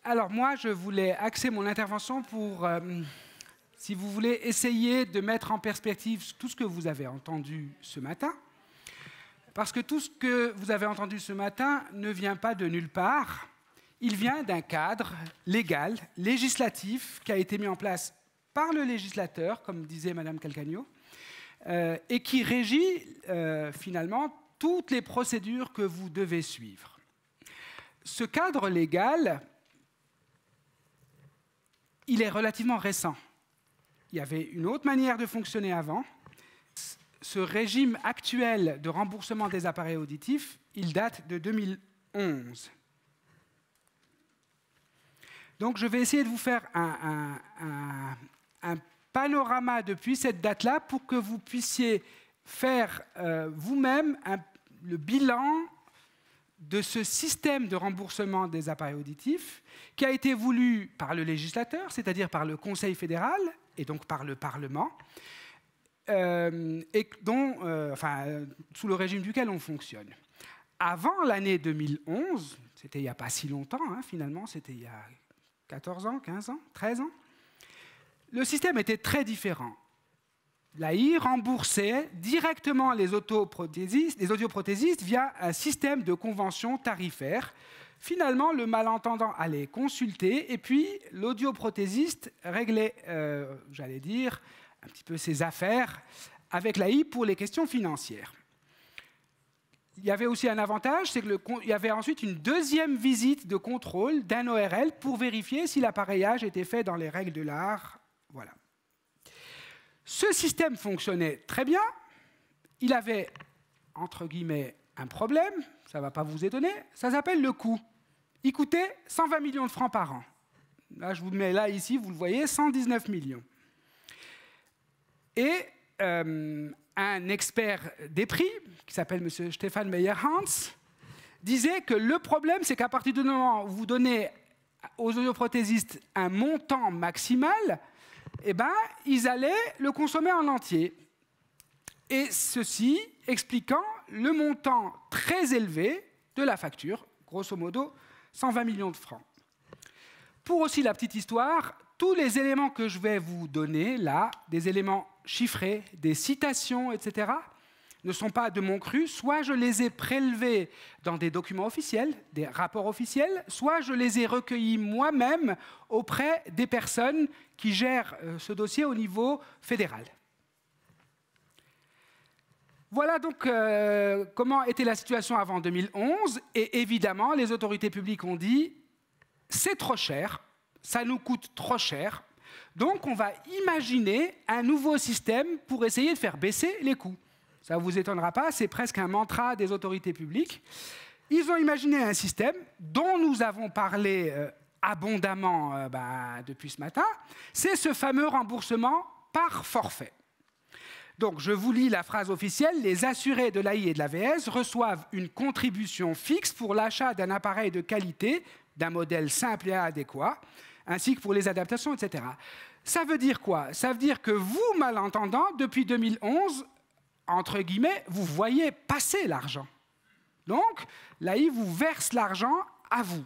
Alors moi, je voulais axer mon intervention pour, si vous voulez, essayer de mettre en perspective tout ce que vous avez entendu ce matin. Parce que tout ce que vous avez entendu ce matin ne vient pas de nulle part. Il vient d'un cadre légal, législatif, qui a été mis en place par le législateur, comme disait Mme Calcagno, et qui régit finalement toutes les procédures que vous devez suivre. Ce cadre légal, il est relativement récent. Il y avait une autre manière de fonctionner avant. Ce régime actuel de remboursement des appareils auditifs, il date de 2011. Donc je vais essayer de vous faire un panorama depuis cette date-là pour que vous puissiez faire vous-même le bilan de ce système de remboursement des appareils auditifs qui a été voulu par le législateur, c'est-à-dire par le Conseil fédéral et donc par le Parlement, et sous le régime duquel on fonctionne. Avant l'année 2011, c'était il n'y a pas si longtemps, finalement, c'était il y a 14 ans, 15 ans, 13 ans, le système était très différent. L'AI remboursait directement les audioprothésistes via un système de convention tarifaire. Finalement, le malentendant allait consulter et puis l'audioprothésiste réglait, j'allais dire, un petit peu ses affaires avec l'AI pour les questions financières. Il y avait aussi un avantage, c'est qu'il y avait ensuite une deuxième visite de contrôle d'un ORL pour vérifier si l'appareillage était fait dans les règles de l'art. Voilà. Ce système fonctionnait très bien. Il avait, entre guillemets, un problème, ça ne va pas vous étonner, ça s'appelle le coût. Il coûtait 120 millions de francs par an. Là, je vous mets là, ici, vous le voyez, 119 millions. Et un expert des prix, qui s'appelle M. Stéphane Meyer-Hans, disait que le problème, c'est qu'à partir du moment où vous donnez aux audioprothésistes un montant maximal, eh ben, ils allaient le consommer en entier. Et ceci expliquant le montant très élevé de la facture, grosso modo 120 millions de francs. Pour aussi la petite histoire, tous les éléments que je vais vous donner là, des éléments chiffrés, des citations, etc., ne sont pas de mon cru, soit je les ai prélevés dans des documents officiels, des rapports officiels, soit je les ai recueillis moi-même auprès des personnes qui gèrent ce dossier au niveau fédéral. Voilà donc comment était la situation avant 2011. Et évidemment, les autorités publiques ont dit « c'est trop cher, ça nous coûte trop cher, donc on va imaginer un nouveau système pour essayer de faire baisser les coûts ». Ça ne vous étonnera pas, c'est presque un mantra des autorités publiques. Ils ont imaginé un système dont nous avons parlé abondamment depuis ce matin. C'est ce fameux remboursement par forfait. Donc, je vous lis la phrase officielle. Les assurés de l'AI et de l'AVS reçoivent une contribution fixe pour l'achat d'un appareil de qualité, d'un modèle simple et adéquat, ainsi que pour les adaptations, etc. Ça veut dire quoi? Ça veut dire que vous, malentendants, depuis 2011, entre guillemets, vous voyez passer l'argent. Donc, l'AI vous verse l'argent à vous.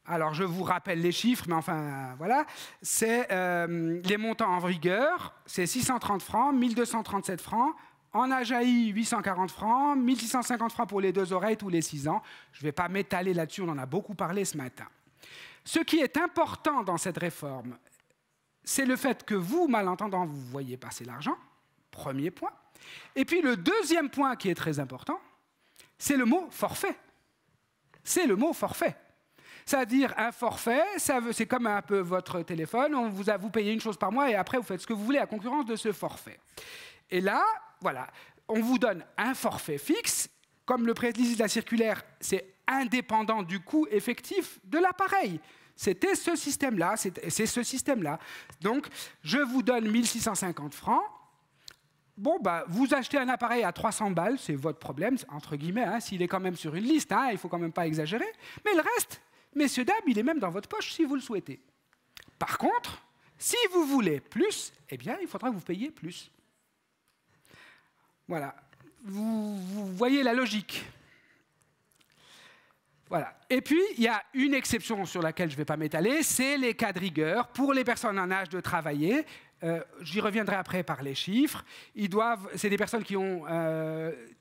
Alors, je vous rappelle les chiffres, mais enfin, voilà. C'est les montants en vigueur, c'est 630 francs, 1237 francs. En AJAI, 840 francs, 1650 francs pour les 2 oreilles tous les 6 ans. Je ne vais pas m'étaler là-dessus, on en a beaucoup parlé ce matin. Ce qui est important dans cette réforme, c'est le fait que vous, malentendants, vous voyez passer l'argent. Premier point. Et puis le deuxième point qui est très important, c'est le mot forfait. C'est le mot forfait. C'est-à-dire un forfait, c'est comme un peu votre téléphone, vous payez une chose par mois et après vous faites ce que vous voulez à concurrence de ce forfait. Et là, voilà, on vous donne un forfait fixe, comme le précise la circulaire, c'est indépendant du coût effectif de l'appareil. C'était ce système-là, c'est ce système-là. Donc, je vous donne 1650 francs. Bon, vous achetez un appareil à 300 balles, c'est votre problème, entre guillemets, s'il est quand même sur une liste, il ne faut quand même pas exagérer. Mais le reste, messieurs, dames, il est même dans votre poche si vous le souhaitez. Par contre, si vous voulez plus, eh bien, il faudra que vous payiez plus. Voilà. Vous voyez la logique. Voilà. Et puis, il y a une exception sur laquelle je ne vais pas m'étaler, c'est les cas de rigueur pour les personnes en âge de travailler. J'y reviendrai après par les chiffres. C'est des personnes qui ont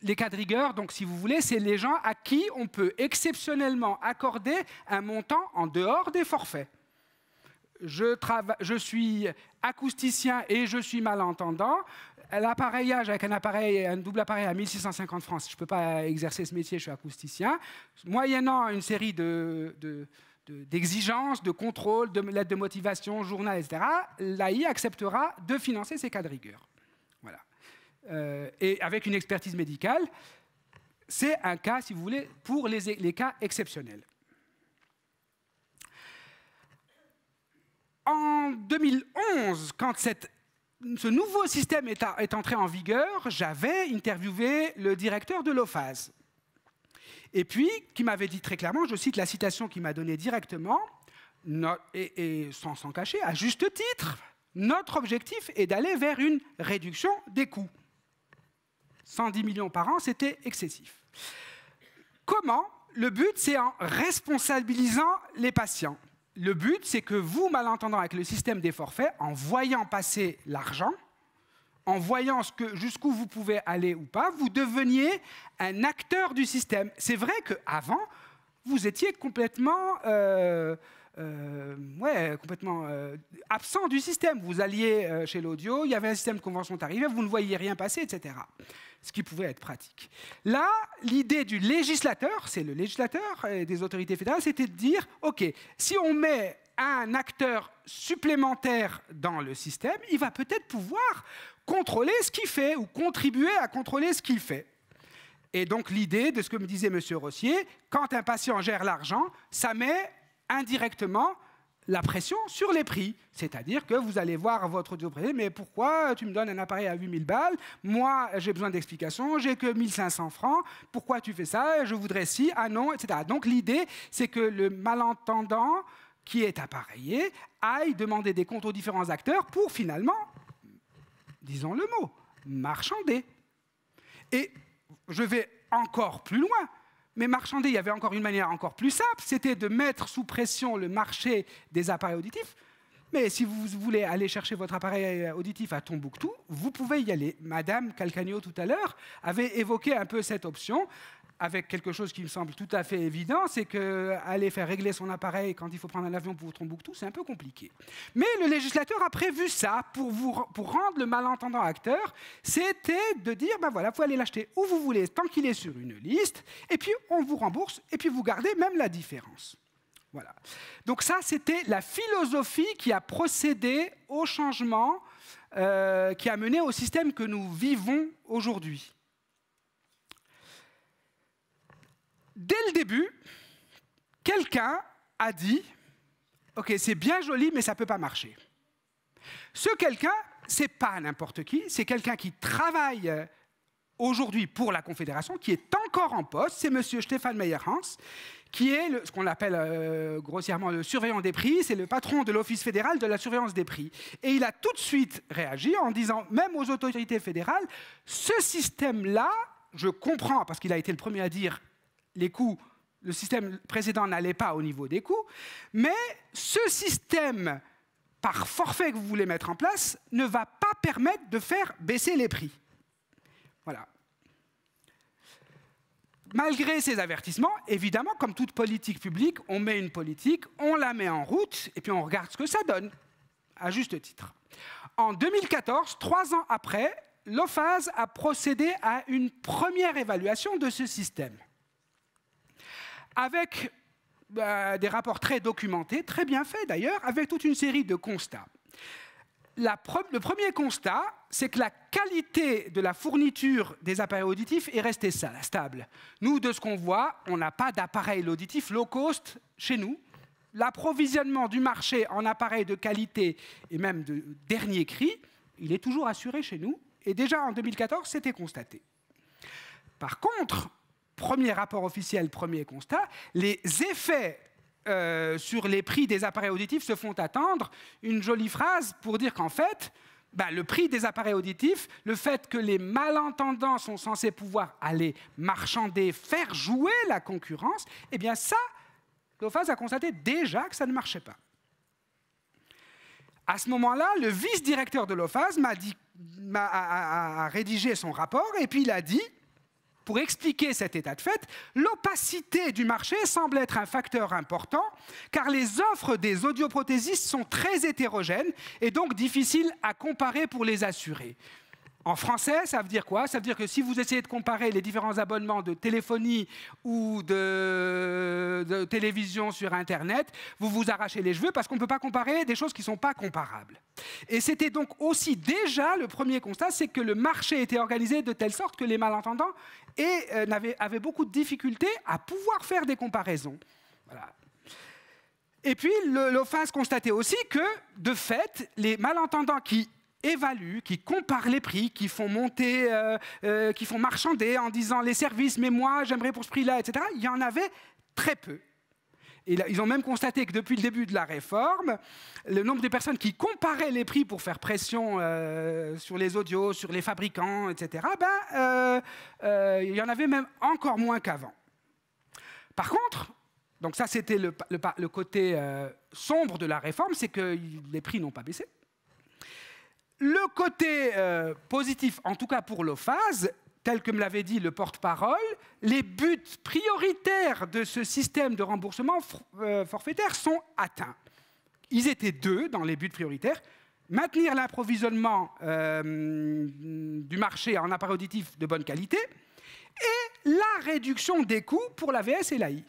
les cas de rigueur, donc si vous voulez, c'est les gens à qui on peut exceptionnellement accorder un montant en dehors des forfaits. Je suis acousticien et je suis malentendant. L'appareillage avec un double appareil à 1650 francs, je ne peux pas exercer ce métier, je suis acousticien. Moyennant une série d'exigences, de contrôles, de lettres de motivation, journal, etc., l'AI acceptera de financer ces cas de rigueur. Voilà. Et avec une expertise médicale, c'est un cas, si vous voulez, pour les cas exceptionnels. En 2011, quand ce nouveau système est entré en vigueur, j'avais interviewé le directeur de l'OFAS. Et puis, qui m'avait dit très clairement, je cite la citation qu'il m'a donnée directement, et sans cacher, à juste titre, notre objectif est d'aller vers une réduction des coûts. 110 millions par an, c'était excessif. Comment? Le but, c'est en responsabilisant les patients. Le but, c'est que vous, malentendants avec le système des forfaits, en voyant passer l'argent, en voyant jusqu'où vous pouvez aller ou pas, vous deveniez un acteur du système. C'est vrai qu'avant, vous étiez complètement, absent du système. Vous alliez chez l'audio, il y avait un système de convention tariffaire, vous ne voyiez rien passer, etc. Ce qui pouvait être pratique. Là, l'idée du législateur, c'est le législateur et des autorités fédérales, c'était de dire, OK, si on met un acteur supplémentaire dans le système, il va peut-être pouvoir contrôler ce qu'il fait ou contribuer à contrôler ce qu'il fait. Et donc l'idée de ce que me disait M. Rossier, quand un patient gère l'argent, ça met indirectement la pression sur les prix. C'est-à-dire que vous allez voir votre audioprédé, mais pourquoi tu me donnes un appareil à 8000 balles? Moi, j'ai besoin d'explications, j'ai que 1500 francs. Pourquoi tu fais ça? Je voudrais si, ah non, etc. Donc l'idée, c'est que le malentendant qui est appareillé aille demander des comptes aux différents acteurs pour finalement, disons le mot, marchander. Et je vais encore plus loin. Mais marchander, il y avait encore une manière encore plus simple, c'était de mettre sous pression le marché des appareils auditifs. Mais si vous voulez aller chercher votre appareil auditif à Tombouctou, vous pouvez y aller. Madame Calcagno, tout à l'heure, avait évoqué un peu cette option, avec quelque chose qui me semble tout à fait évident, c'est qu'aller faire régler son appareil quand il faut prendre un avion pour Tombouctou, c'est un peu compliqué. Mais le législateur a prévu ça pour rendre le malentendant acteur, c'était de dire, ben voilà, vous allez l'acheter où vous voulez, tant qu'il est sur une liste, et puis on vous rembourse, et puis vous gardez même la différence. Voilà. Donc ça, c'était la philosophie qui a procédé au changement, qui a mené au système que nous vivons aujourd'hui. Dès le début, quelqu'un a dit « Ok, c'est bien joli, mais ça ne peut pas marcher ». Ce quelqu'un, ce n'est pas n'importe qui, c'est quelqu'un qui travaille aujourd'hui pour la Confédération, qui est encore en poste, c'est M. Stéphane Meyer-Hans, qui est ce qu'on appelle grossièrement le surveillant des prix, c'est le patron de l'Office fédéral de la surveillance des prix. Et il a tout de suite réagi en disant, même aux autorités fédérales, ce système-là, je comprends, parce qu'il a été le premier à dire les coûts, le système précédent n'allait pas au niveau des coûts, mais ce système par forfait que vous voulez mettre en place ne va pas permettre de faire baisser les prix. Voilà. Malgré ces avertissements, évidemment, comme toute politique publique, on met une politique, on la met en route, et puis on regarde ce que ça donne, à juste titre. En 2014, 3 ans après, l'OFAS a procédé à une première évaluation de ce système, avec des rapports très documentés, très bien faits d'ailleurs, avec toute une série de constats. Le premier constat, c'est que la qualité de la fourniture des appareils auditifs est restée stable. Nous, de ce qu'on voit, on n'a pas d'appareil auditif low cost chez nous. L'approvisionnement du marché en appareils de qualité et même de dernier cri, il est toujours assuré chez nous. Et déjà en 2014, c'était constaté. Par contre, premier rapport officiel, premier constat, les effets sur les prix des appareils auditifs se font attendre. Une jolie phrase pour dire qu'en fait, le prix des appareils auditifs, le fait que les malentendants sont censés pouvoir aller marchander, faire jouer la concurrence, eh bien ça, l'OFAS a constaté déjà que ça ne marchait pas. À ce moment-là, le vice-directeur de l'OFAS a rédigé son rapport et puis il a dit, pour expliquer cet état de fait, l'opacité du marché semble être un facteur important car les offres des audioprothésistes sont très hétérogènes et donc difficiles à comparer pour les assurés. En français, ça veut dire quoi? Ça veut dire que si vous essayez de comparer les différents abonnements de téléphonie ou de télévision sur Internet, vous vous arrachez les cheveux parce qu'on ne peut pas comparer des choses qui ne sont pas comparables. Et c'était donc aussi déjà le premier constat, c'est que le marché était organisé de telle sorte que les malentendants avaient beaucoup de difficultés à pouvoir faire des comparaisons. Voilà. Et puis, l'OFAS constatait aussi que, de fait, les malentendants qui évaluent, qui comparent les prix, qui font monter, qui font marchander en disant les services, mais moi j'aimerais pour ce prix-là, etc. Il y en avait très peu. Et là, ils ont même constaté que depuis le début de la réforme, le nombre de personnes qui comparaient les prix pour faire pression sur les audios, sur les fabricants, etc., il y en avait même encore moins qu'avant. Par contre, donc ça c'était le côté sombre de la réforme, c'est que les prix n'ont pas baissé. Le côté positif, en tout cas pour l'OFAS, tel que me l'avait dit le porte-parole, les buts prioritaires de ce système de remboursement forfaitaire sont atteints. Ils étaient deux dans les buts prioritaires. Maintenir l'approvisionnement du marché en appareils auditifs de bonne qualité et la réduction des coûts pour l'AVS et l'AI.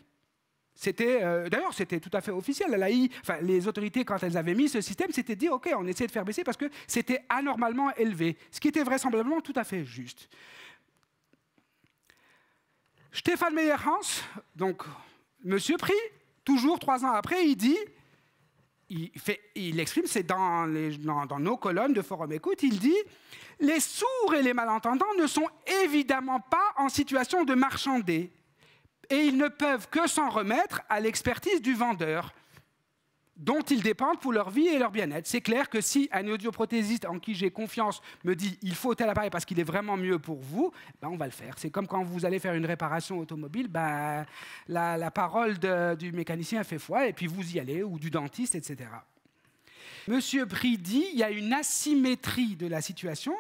D'ailleurs, c'était tout à fait officiel. L'AI, les autorités, quand elles avaient mis ce système, c'était de dire OK, on essaie de faire baisser parce que c'était anormalement élevé, ce qui était vraisemblablement tout à fait juste. Stéphane Meyerhans, donc Monsieur Prix, toujours 3 ans après, il dit, il exprime, c'est dans nos colonnes de Forum Écoute, il dit « Les sourds et les malentendants ne sont évidemment pas en situation de marchander. Et ils ne peuvent que s'en remettre à l'expertise du vendeur, dont ils dépendent pour leur vie et leur bien-être. C'est clair que si un audioprothésiste en qui j'ai confiance me dit « il faut tel appareil parce qu'il est vraiment mieux pour vous », on va le faire. C'est comme quand vous allez faire une réparation automobile, la parole du mécanicien fait foi et puis vous y allez, ou du dentiste, etc. Monsieur Prix dit « il y a une asymétrie de la situation,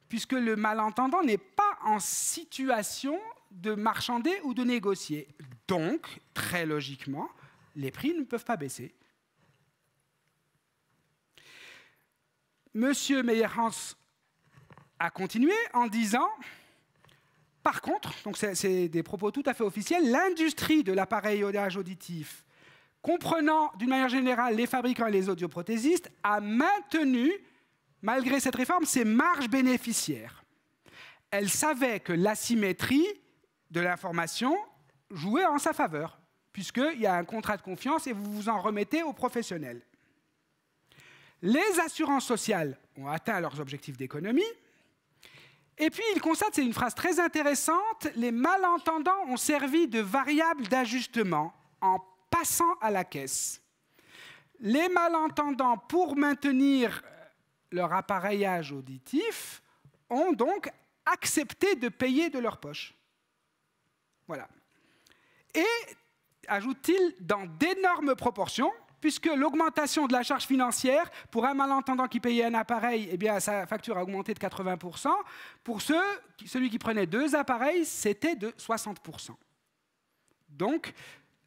puisque le malentendant n'est pas en situation de marchander ou de négocier. Donc, très logiquement, les prix ne peuvent pas baisser. » Monsieur Meyerhans a continué en disant, par contre, donc c'est des propos tout à fait officiels, l'industrie de l'appareillage auditif, comprenant d'une manière générale les fabricants et les audioprothésistes, a maintenu, malgré cette réforme, ses marges bénéficiaires. Elle savait que l'asymétrie de l'information jouait en sa faveur, puisqu'il y a un contrat de confiance et vous vous en remettez aux professionnels. Les assurances sociales ont atteint leurs objectifs d'économie. Et puis, il constate, c'est une phrase très intéressante, les malentendants ont servi de variable d'ajustement en passant à la caisse. Les malentendants, pour maintenir leur appareillage auditif, ont donc accepté de payer de leur poche. Voilà. Et, ajoute-t-il, dans d'énormes proportions, puisque l'augmentation de la charge financière, pour un malentendant qui payait un appareil, eh bien, sa facture a augmenté de 80%. Pour celui qui prenait 2 appareils, c'était de 60%. Donc,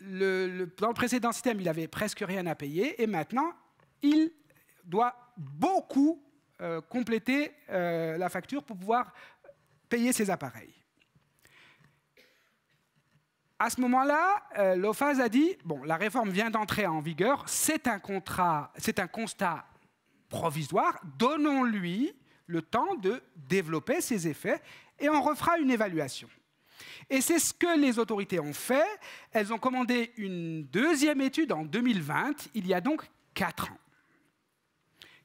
dans le précédent système, il avait presque rien à payer, et maintenant, il doit beaucoup compléter la facture pour pouvoir payer ses appareils. À ce moment-là, l'OFAS a dit, bon, la réforme vient d'entrer en vigueur, c'est un constat provisoire, donnons-lui le temps de développer ses effets et on refera une évaluation. Et c'est ce que les autorités ont fait. Elles ont commandé une deuxième étude en 2020, il y a donc 4 ans,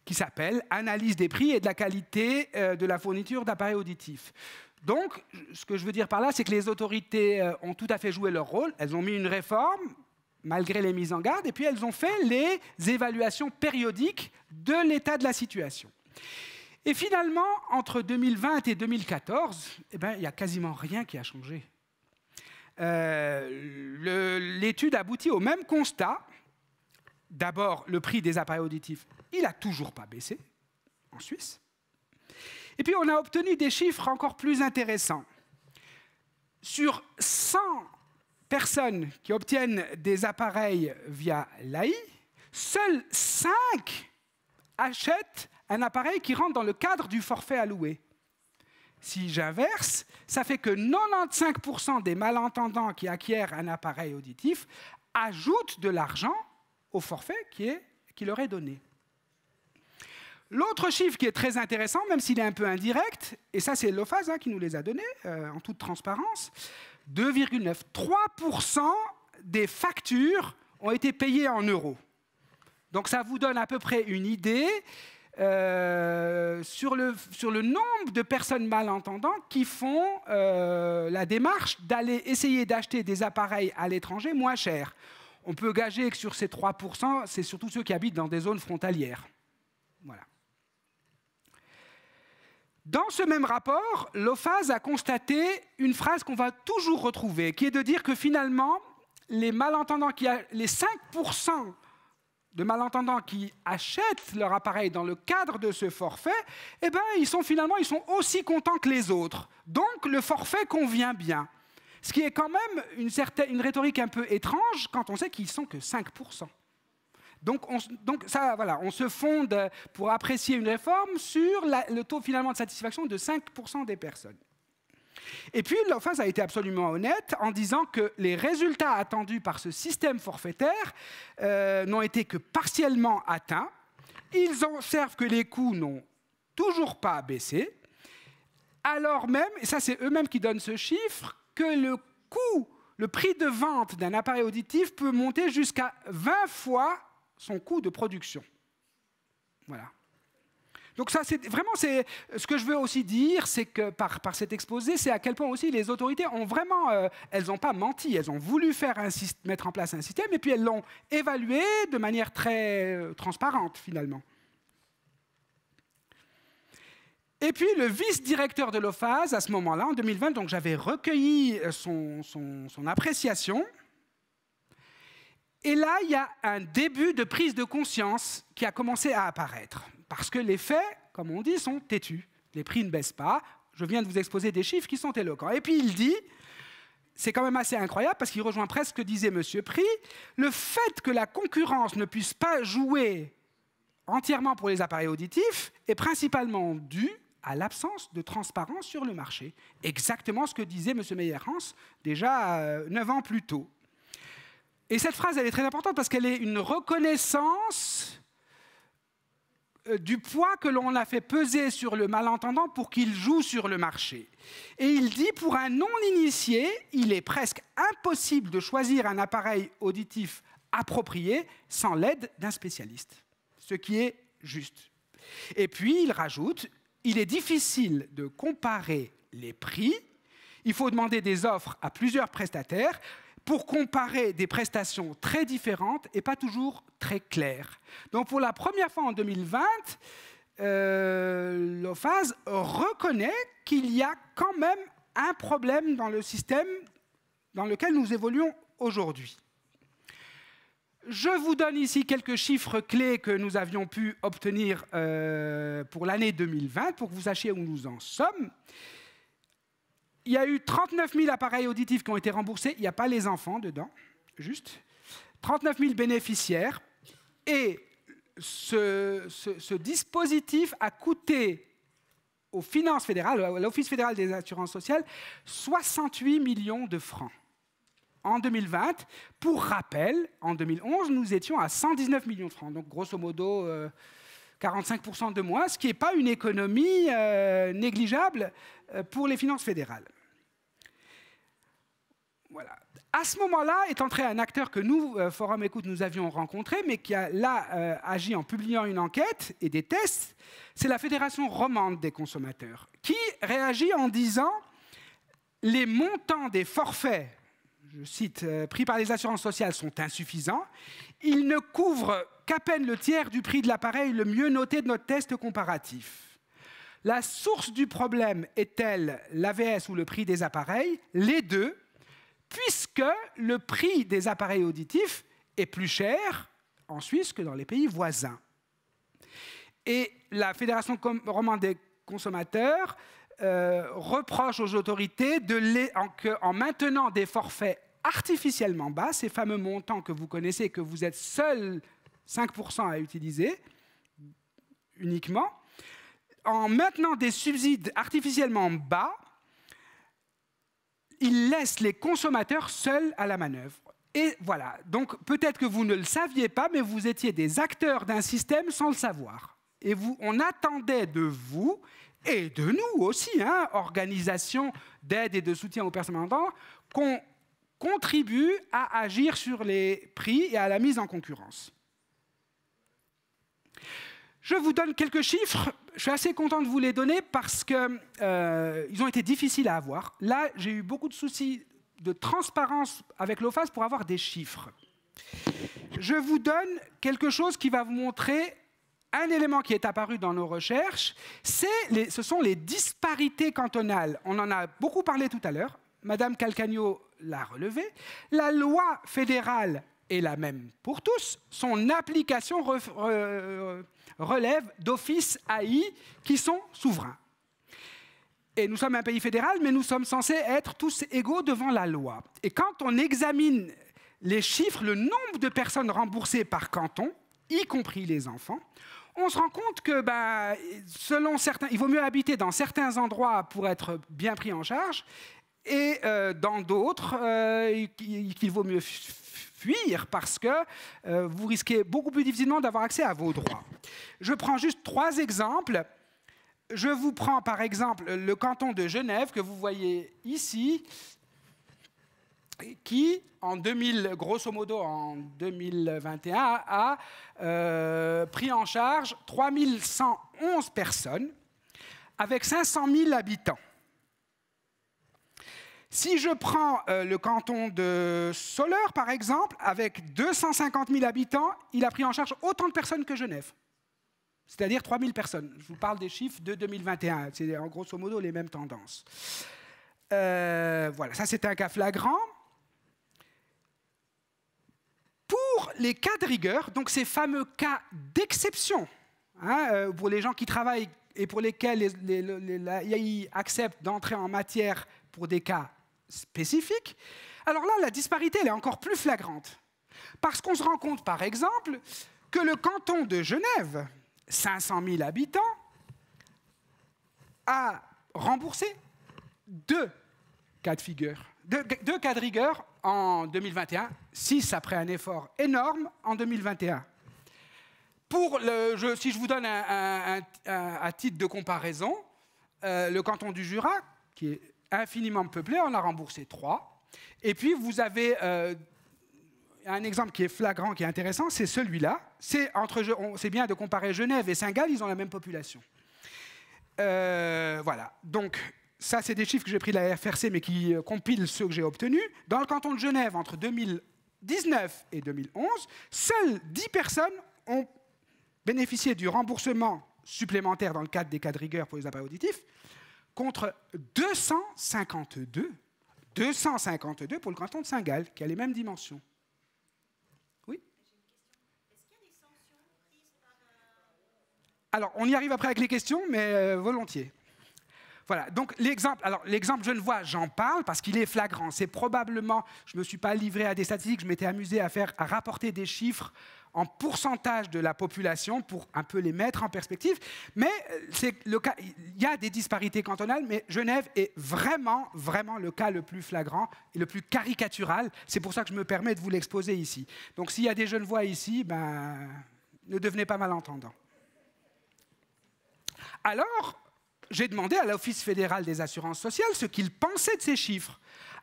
qui s'appelle « Analyse des prix et de la qualité de la fourniture d'appareils auditifs ». Donc, ce que je veux dire par là, c'est que les autorités ont tout à fait joué leur rôle. Elles ont mis une réforme, malgré les mises en garde, et puis elles ont fait les évaluations périodiques de l'état de la situation. Et finalement, entre 2020 et 2014, eh ben, il n'y a quasiment rien qui a changé. L'étude aboutit au même constat. D'abord, le prix des appareils auditifs, il n'a toujours pas baissé en Suisse. Et puis, on a obtenu des chiffres encore plus intéressants. Sur 100 personnes qui obtiennent des appareils via l'AI, seuls 5 achètent un appareil qui rentre dans le cadre du forfait alloué. Si j'inverse, ça fait que 95% des malentendants qui acquièrent un appareil auditif ajoutent de l'argent au forfait qui leur est donné. L'autre chiffre qui est très intéressant, même s'il est un peu indirect, et ça c'est l'OFAS qui nous les a donnés en toute transparence, 2,9. 3% des factures ont été payées en euros. Donc ça vous donne à peu près une idée sur le nombre de personnes malentendantes qui font la démarche d'aller essayer d'acheter des appareils à l'étranger moins chers. On peut gager que sur ces 3%, c'est surtout ceux qui habitent dans des zones frontalières. Voilà. Dans ce même rapport, l'OFAS a constaté une phrase qu'on va toujours retrouver, qui est de dire que finalement, les 5% de malentendants qui achètent leur appareil dans le cadre de ce forfait, eh ben, ils sont aussi contents que les autres. Donc, le forfait convient bien. Ce qui est quand même une rhétorique un peu étrange quand on sait qu'ils ne sont que 5%. Donc ça, voilà, on se fonde pour apprécier une réforme sur le taux finalement de satisfaction de 5% des personnes. Et puis, l'OFAS a été absolument honnête en disant que les résultats attendus par ce système forfaitaire n'ont été que partiellement atteints. Ils observent que les coûts n'ont toujours pas baissé, alors même, et ça c'est eux-mêmes qui donnent ce chiffre, que le prix de vente d'un appareil auditif peut monter jusqu'à 20 fois son coût de production. Voilà. Donc ça, ce que je veux aussi dire, c'est que par cet exposé, c'est à quel point aussi les autorités ont vraiment, elles n'ont pas menti, elles ont voulu mettre en place un système, et puis elles l'ont évalué de manière très transparente, finalement. Et puis le vice-directeur de l'OFAS, à ce moment-là, en 2020, donc j'avais recueilli son appréciation. Et là, il y a un début de prise de conscience qui a commencé à apparaître. Parce que les faits, comme on dit, sont têtus. Les prix ne baissent pas. Je viens de vous exposer des chiffres qui sont éloquents. Et puis il dit, c'est quand même assez incroyable, parce qu'il rejoint presque ce que disait M. Pry, le fait que la concurrence ne puisse pas jouer entièrement pour les appareils auditifs est principalement dû à l'absence de transparence sur le marché. Exactement ce que disait M. Meyer-Hans déjà 9 ans plus tôt. Et cette phrase, elle est très importante parce qu'elle est une reconnaissance du poids que l'on a fait peser sur le malentendant pour qu'il joue sur le marché. Et il dit, pour un non-initié, il est presque impossible de choisir un appareil auditif approprié sans l'aide d'un spécialiste, ce qui est juste. Et puis, il rajoute, il est difficile de comparer les prix, il faut demander des offres à plusieurs prestataires, pour comparer des prestations très différentes et pas toujours très claires. Donc pour la première fois en 2020, l'OFAS reconnaît qu'il y a quand même un problème dans le système dans lequel nous évoluons aujourd'hui. Je vous donne ici quelques chiffres clés que nous avions pu obtenir pour l'année 2020, pour que vous sachiez où nous en sommes. Il y a eu 39 000 appareils auditifs qui ont été remboursés. Il n'y a pas les enfants dedans, juste. 39 000 bénéficiaires. Et ce dispositif a coûté aux finances fédérales, à l'Office fédéral des assurances sociales, 68 millions de francs en 2020. Pour rappel, en 2011, nous étions à 119 millions de francs. Donc, grosso modo, 45% de moins, ce qui n'est pas une économie négligeable pour les finances fédérales. Voilà. À ce moment-là est entré un acteur que nous, Forum Écoute, nous avions rencontré, mais qui a là agi en publiant une enquête et des tests. C'est la Fédération romande des consommateurs, qui réagit en disant « Les montants des forfaits, je cite, pris par les assurances sociales sont insuffisants. Ils ne couvrent qu'à peine le tiers du prix de l'appareil le mieux noté de notre test comparatif. La source du problème est-elle l'AVS ou le prix des appareils? Les deux, puisque le prix des appareils auditifs est plus cher en Suisse que dans les pays voisins. Et la Fédération romande des consommateurs reproche aux autorités en maintenant des forfaits artificiellement bas, ces fameux montants que vous connaissez et que vous êtes seuls 5% à utiliser uniquement, en maintenant des subsides artificiellement bas, ils laissent les consommateurs seuls à la manœuvre. Et voilà, donc peut-être que vous ne le saviez pas, mais vous étiez des acteurs d'un système sans le savoir. Et on attendait de vous, et de nous aussi, organisation d'aide et de soutien aux personnes malentendantes, qu'on contribue à agir sur les prix et à la mise en concurrence. Je vous donne quelques chiffres. Je suis assez content de vous les donner parce qu'ils ont été difficiles à avoir. Là, j'ai eu beaucoup de soucis de transparence avec l'OFAS pour avoir des chiffres. Je vous donne quelque chose qui va vous montrer un élément qui est apparu dans nos recherches. Ce sont les disparités cantonales. On en a beaucoup parlé tout à l'heure. Madame Calcagno l'a relevé. La loi fédérale est la même pour tous. Son application relève d'office AI qui sont souverains. Et nous sommes un pays fédéral, mais nous sommes censés être tous égaux devant la loi. Et quand on examine les chiffres, le nombre de personnes remboursées par canton, y compris les enfants, on se rend compte que, selon certains, il vaut mieux habiter dans certains endroits pour être bien pris en charge, et dans d'autres, qu'il vaut mieux fuir parce que vous risquez beaucoup plus difficilement d'avoir accès à vos droits. Je prends juste 3 exemples. Je vous prends par exemple le canton de Genève que vous voyez ici, qui, grosso modo en 2021, a pris en charge 3111 personnes avec 500 000 habitants. Si je prends le canton de Soleure, par exemple, avec 250 000 habitants, il a pris en charge autant de personnes que Genève, c'est-à-dire 3 000 personnes. Je vous parle des chiffres de 2021, c'est en grosso modo les mêmes tendances. Voilà, ça c'était un cas flagrant. Pour les cas de rigueur, donc ces fameux cas d'exception, pour les gens qui travaillent et pour lesquels l'AI accepte d'entrer en matière pour des cas spécifiques, alors là, la disparité elle est encore plus flagrante. Parce qu'on se rend compte, par exemple, que le canton de Genève, 500 000 habitants, a remboursé 2 cas de figure. 2 cas de rigueur en 2021, 6 après un effort énorme en 2021. Si je vous donne à titre de comparaison, le canton du Jura, qui est infiniment peuplé, on a remboursé 3. Et puis vous avez un exemple qui est flagrant, qui est intéressant, c'est celui-là. C'est bien de comparer Genève et Saint-Gall, ils ont la même population. Voilà, donc ça c'est des chiffres que j'ai pris de la FRC, mais qui compilent ceux que j'ai obtenus. Dans le canton de Genève, entre 2019 et 2011, seules 10 personnes ont bénéficié du remboursement supplémentaire dans le cadre des cas de rigueur pour les appareils auditifs, contre 252 pour le canton de Saint-Gall, qui a les mêmes dimensions. Oui? Est-ce qu'il y a des sanctions prises par... Alors, on y arrive après avec les questions, mais volontiers. Voilà, donc l'exemple Genevois, j'en parle parce qu'il est flagrant. C'est probablement, je ne me suis pas livré à des statistiques, je m'étais amusé à rapporter des chiffres en pourcentage de la population pour un peu les mettre en perspective. Mais il y a des disparités cantonales, mais Genève est vraiment, vraiment le cas le plus flagrant et le plus caricatural. C'est pour ça que je me permets de vous l'exposer ici. Donc s'il y a des Genevois ici, ne devenez pas malentendants. Alors, j'ai demandé à l'Office fédéral des assurances sociales ce qu'il pensait de ces chiffres.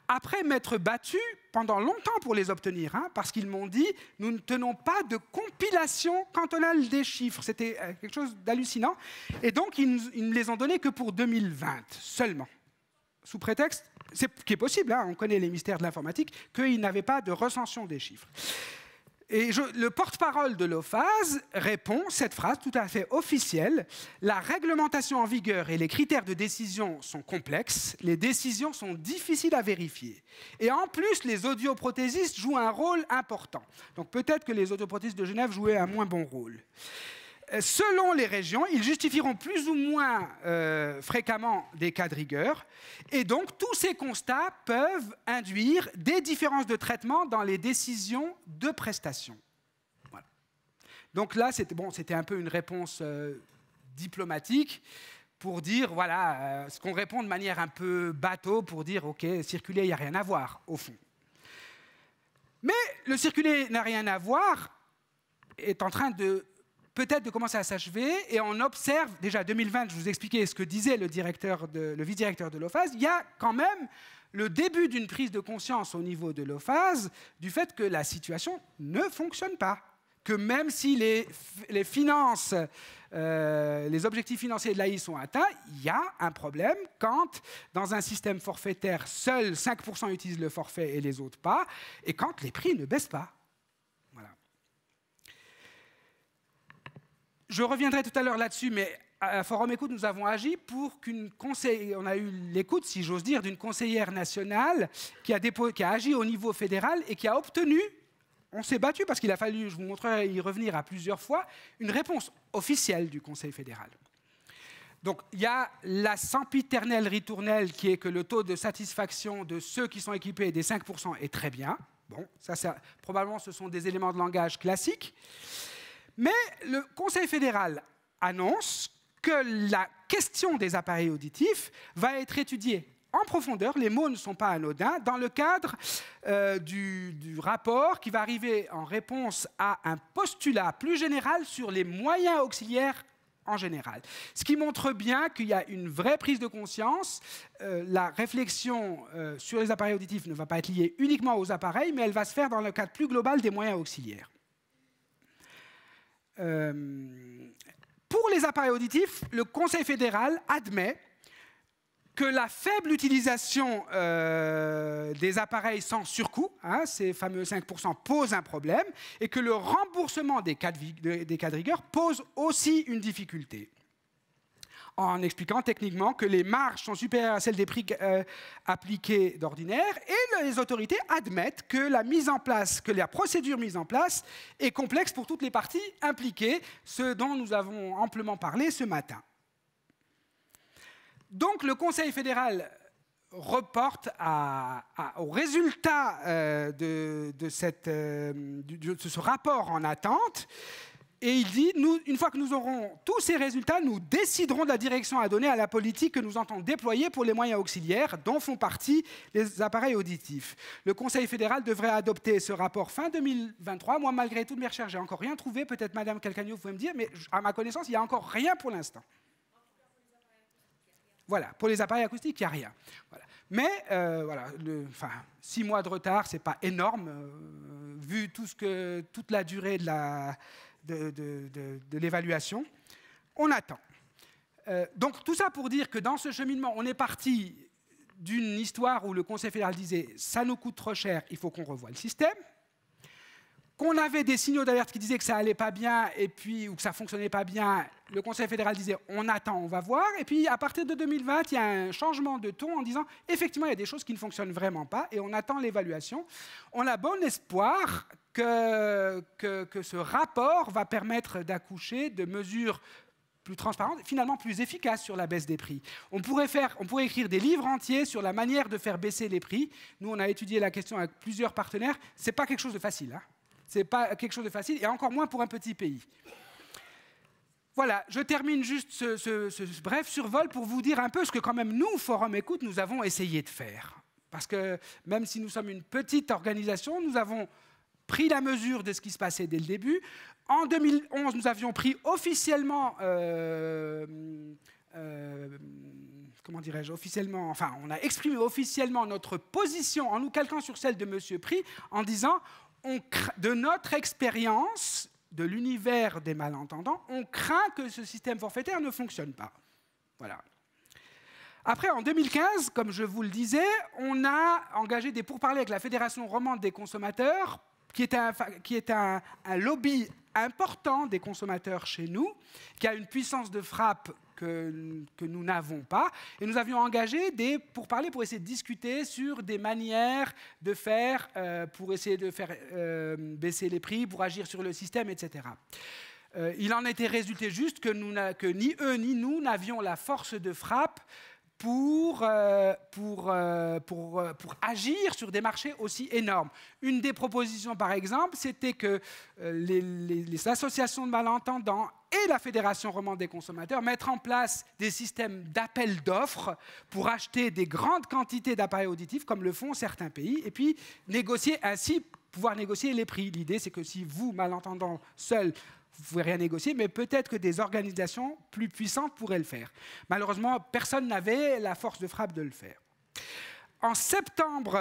Après m'être battu pendant longtemps pour les obtenir, parce qu'ils m'ont dit « nous ne tenons pas de compilation cantonale des chiffres ». C'était quelque chose d'hallucinant. Et donc, ils ne les ont donnés que pour 2020 seulement. Sous prétexte, c'est qui est possible, on connaît les mystères de l'informatique, qu'ils n'avaient pas de recension des chiffres. Et le porte-parole de l'OFAS répond cette phrase tout à fait officielle. La réglementation en vigueur et les critères de décision sont complexes, les décisions sont difficiles à vérifier. Et en plus, les audioprothésistes jouent un rôle important. Donc peut-être que les audioprothésistes de Genève jouaient un moins bon rôle. Selon les régions, ils justifieront plus ou moins fréquemment des cas de rigueur. Et donc, tous ces constats peuvent induire des différences de traitement dans les décisions de prestation. Voilà. Donc là, c'était un peu une réponse diplomatique pour dire, voilà, ce qu'on répond de manière un peu bateau pour dire, OK, circuler, il n'y a rien à voir, au fond. Mais le circuler n'a rien à voir est en train de peut-être de commencer à s'achever, et on observe, déjà 2020, je vous expliquais ce que disait le vice-directeur de l'OFAS, il y a quand même le début d'une prise de conscience au niveau de l'OFAS du fait que la situation ne fonctionne pas, que même si les finances, les objectifs financiers de l'AI sont atteints, il y a un problème quand, dans un système forfaitaire, seuls 5% utilisent le forfait et les autres pas, et quand les prix ne baissent pas. Je reviendrai tout à l'heure là-dessus, mais à Forum Écoute, nous avons agi pour on a eu l'écoute, si j'ose dire, d'une conseillère nationale qui a agi au niveau fédéral et qui a obtenu, on s'est battu parce qu'il a fallu, je vous montrerai y revenir à plusieurs fois, une réponse officielle du Conseil fédéral. Donc il y a la sempiternelle ritournelle qui est que le taux de satisfaction de ceux qui sont équipés des 5% est très bien. Bon, probablement ce sont des éléments de langage classiques. Mais le Conseil fédéral annonce que la question des appareils auditifs va être étudiée en profondeur, les mots ne sont pas anodins, dans le cadre du rapport qui va arriver en réponse à un postulat plus général sur les moyens auxiliaires en général. Ce qui montre bien qu'il y a une vraie prise de conscience. La réflexion sur les appareils auditifs ne va pas être liée uniquement aux appareils, mais elle va se faire dans le cadre plus global des moyens auxiliaires. Pour les appareils auditifs, le Conseil fédéral admet que la faible utilisation des appareils sans surcoût, ces fameux 5%, pose un problème, et que le remboursement des cas de rigueur pose aussi une difficulté, en expliquant techniquement que les marges sont supérieures à celles des prix appliqués d'ordinaire, et les autorités admettent que la procédure mise en place est complexe pour toutes les parties impliquées, ce dont nous avons amplement parlé ce matin. Donc le Conseil fédéral reporte au résultat de ce rapport en attente. Et il dit, une fois que nous aurons tous ces résultats, nous déciderons de la direction à donner à la politique que nous entendons déployer pour les moyens auxiliaires, dont font partie les appareils auditifs. Le Conseil fédéral devrait adopter ce rapport fin 2023. Moi, malgré toutes mes recherches, j'ai encore rien trouvé. Peut-être, Madame Calcagno, vous pouvez me dire, mais à ma connaissance, il n'y a encore rien pour l'instant. Voilà, pour les appareils acoustiques, il n'y a rien. Voilà. Mais voilà, 6 mois de retard, ce n'est pas énorme, vu toute la durée de l'évaluation. On attend. Donc tout ça pour dire que dans ce cheminement, on est parti d'une histoire où le Conseil fédéral disait « ça nous coûte trop cher, il faut qu'on revoie le système », qu'on avait des signaux d'alerte qui disaient que ça allait pas bien ou que ça fonctionnait pas bien. Le Conseil fédéral disait « on attend, on va voir ». Et puis à partir de 2020, il y a un changement de ton en disant « effectivement, il y a des choses qui ne fonctionnent vraiment pas et on attend l'évaluation ». On a bon espoir que ce rapport va permettre d'accoucher de mesures plus transparentes, finalement plus efficaces sur la baisse des prix. On pourrait écrire des livres entiers sur la manière de faire baisser les prix. Nous, on a étudié la question avec plusieurs partenaires. Ce n'est pas quelque chose de facile. Ce n'est pas quelque chose de facile, et encore moins pour un petit pays. Voilà, je termine juste ce bref survol pour vous dire un peu ce que quand même nous, Forum Écoute, nous avons essayé de faire. Parce que même si nous sommes une petite organisation, nous avons pris la mesure de ce qui se passait dès le début. En 2011, nous avions pris officiellement, comment dirais-je, officiellement, enfin, on a exprimé officiellement notre position en nous calquant sur celle de M. Pry, en disant, de notre expérience de l'univers des malentendants, on craint que ce système forfaitaire ne fonctionne pas. Voilà. Après, en 2015, comme je vous le disais, on a engagé des pourparlers avec la Fédération romande des consommateurs qui est un lobby important des consommateurs chez nous, qui a une puissance de frappe que nous n'avons pas. Et nous avions engagé des pourparlers pour essayer de discuter sur des manières de faire, pour essayer de faire baisser les prix, pour agir sur le système, etc. Il en était résulté juste que ni eux ni nous n'avions la force de frappe pour agir sur des marchés aussi énormes. Une des propositions, par exemple, c'était que les associations de malentendants et la Fédération romande des consommateurs mettent en place des systèmes d'appel d'offres pour acheter des grandes quantités d'appareils auditifs, comme le font certains pays, et puis pouvoir négocier les prix. L'idée, c'est que si vous, malentendants seuls, vous ne pouvez rien négocier, mais peut-être que des organisations plus puissantes pourraient le faire. Malheureusement, personne n'avait la force de frappe de le faire. En septembre